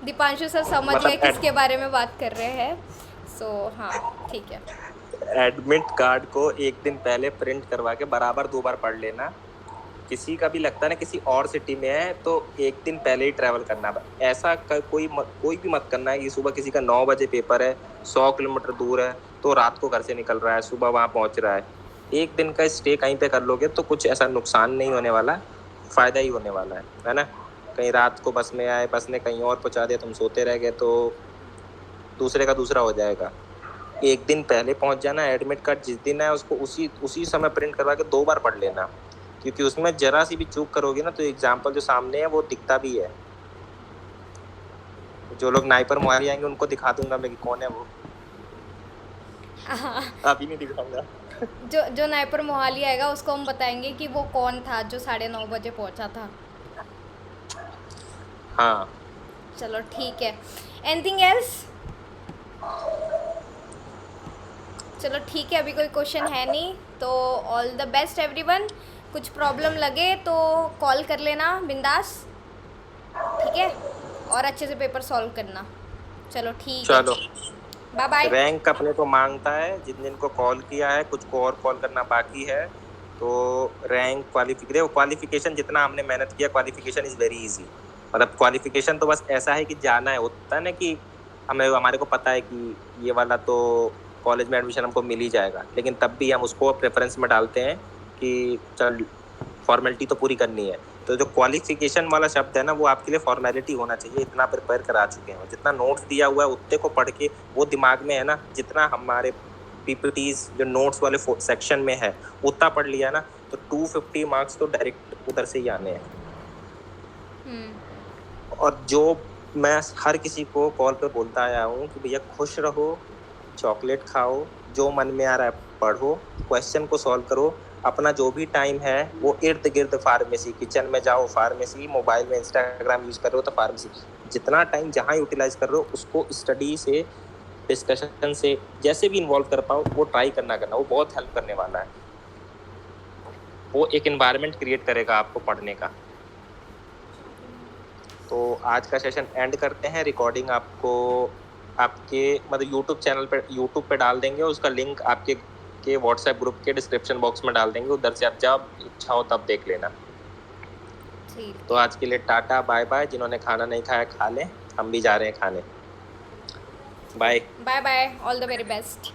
दीपांशु सर समझ मतलब गए किसके बारे में बात कर रहे हैं, सो हाँ ठीक है। एडमिट कार्ड को एक दिन पहले प्रिंट करवा के बराबर 2 बार पढ़ लेना। किसी का भी लगता है ना किसी और सिटी में है तो एक दिन पहले ही ट्रैवल करना। ऐसा कोई भी मत करना है कि सुबह किसी का 9 बजे पेपर है, 100 किलोमीटर दूर है, तो रात को घर से निकल रहा है, सुबह वहाँ पहुँच रहा है। एक दिन का स्टे कहीं पे कर लोगे तो कुछ ऐसा नुकसान नहीं होने वाला, फ़ायदा ही होने वाला है ना? कहीं रात को बस में आए, बस ने कहीं और पहुँचा दिया, तुम सोते रह गए तो दूसरे का दूसरा हो जाएगा। एक दिन पहले पहुंच जाना, एडमिट कार्ड जिस दिन है उसको उसी समय प्रिंट करवा के 2 बार पढ़ लेना, क्योंकि उसमें जरा सी भी चूक करोगे ना तो एग्जाम्पल जो सामने है वो दिखता भी है। जो लोग नाइपर मोहाली आएंगे उनको दिखा दूंगा मैं कि कौन है वो। अभी नहीं दिखाऊंगा। जो नाइपर मोहाली आएगा उसको हम बताएंगे कि वो कौन था जो 9:30 बजे पहुंचा था। हाँ, चलो ठीक है, एनीथिंग एल्स? चलो ठीक है, अभी कोई क्वेश्चन है नहीं, तो ऑल द बेस्ट एवरीवन। कुछ प्रॉब्लम लगे तो कॉल कर लेना बिंदास, ठीक है? और अच्छे से पेपर सॉल्व करना। चलो ठीक है, चलो। Bye bye. रैंक अपने को मांगता है, जिन जिन को कॉल किया है, कुछ को और कॉल करना बाकी है, तो रैंक क्वालिफिकेशन जितना हमने मेहनत किया, क्वालिफिकेशन इज़ वेरी इजी। मतलब क्वालिफिकेशन तो बस ऐसा है कि जाना है, होता है ना कि हमारे को पता है कि ये वाला तो कॉलेज में एडमिशन हमको मिल ही जाएगा, लेकिन तब भी हम उसको प्रेफरेंस में डालते हैं कि चल फॉर्मेलिटी तो पूरी करनी है। तो जो क्वालिफिकेशन वाला शब्द है ना वो आपके लिए फॉर्मेलिटी होना चाहिए, इतना प्रिपेयर करा चुके हैं, जितना नोट्स दिया हुआ है उतने को पढ़ के वो दिमाग में है ना, जितना हमारे पीपीटीज जो नोट्स वाले सेक्शन में है उतना पढ़ लिया ना, तो 250 मार्क्स तो डायरेक्ट उधर से ही आने हैं। और जो मैं हर किसी को कॉल पे बोलता आया हूँ कि भैया खुश रहो, चॉकलेट खाओ, जो मन में आ रहा है पढ़ो, क्वेश्चन को सॉल्व करो, अपना जो भी टाइम है वो इर्द गिर्द फार्मेसी, किचन में जाओ फार्मेसी, मोबाइल में इंस्टाग्राम यूज़ कर रहे हो तो फार्मेसी, जितना टाइम जहाँ यूटिलाइज कर रहे हो उसको स्टडी से, डिस्कशन से जैसे भी इन्वॉल्व कर पाओ वो ट्राई करना, वो बहुत हेल्प करने वाला है। वो एक एनवायरनमेंट क्रिएट करेगा आपको पढ़ने का। तो आज का सेशन एंड करते हैं। रिकॉर्डिंग आपको आपके मतलब यूट्यूब पे डाल देंगे, उसका लिंक आपके व्हाट्सएप ग्रुप के डिस्क्रिप्शन बॉक्स में डाल देंगे, उधर से आप जब इच्छा हो तब देख लेना। तो आज के लिए टाटा बाय बाय। जिन्होंने खाना नहीं खाया खा लें, हम भी जा रहे हैं खाने। Bye bye bye, all the very best.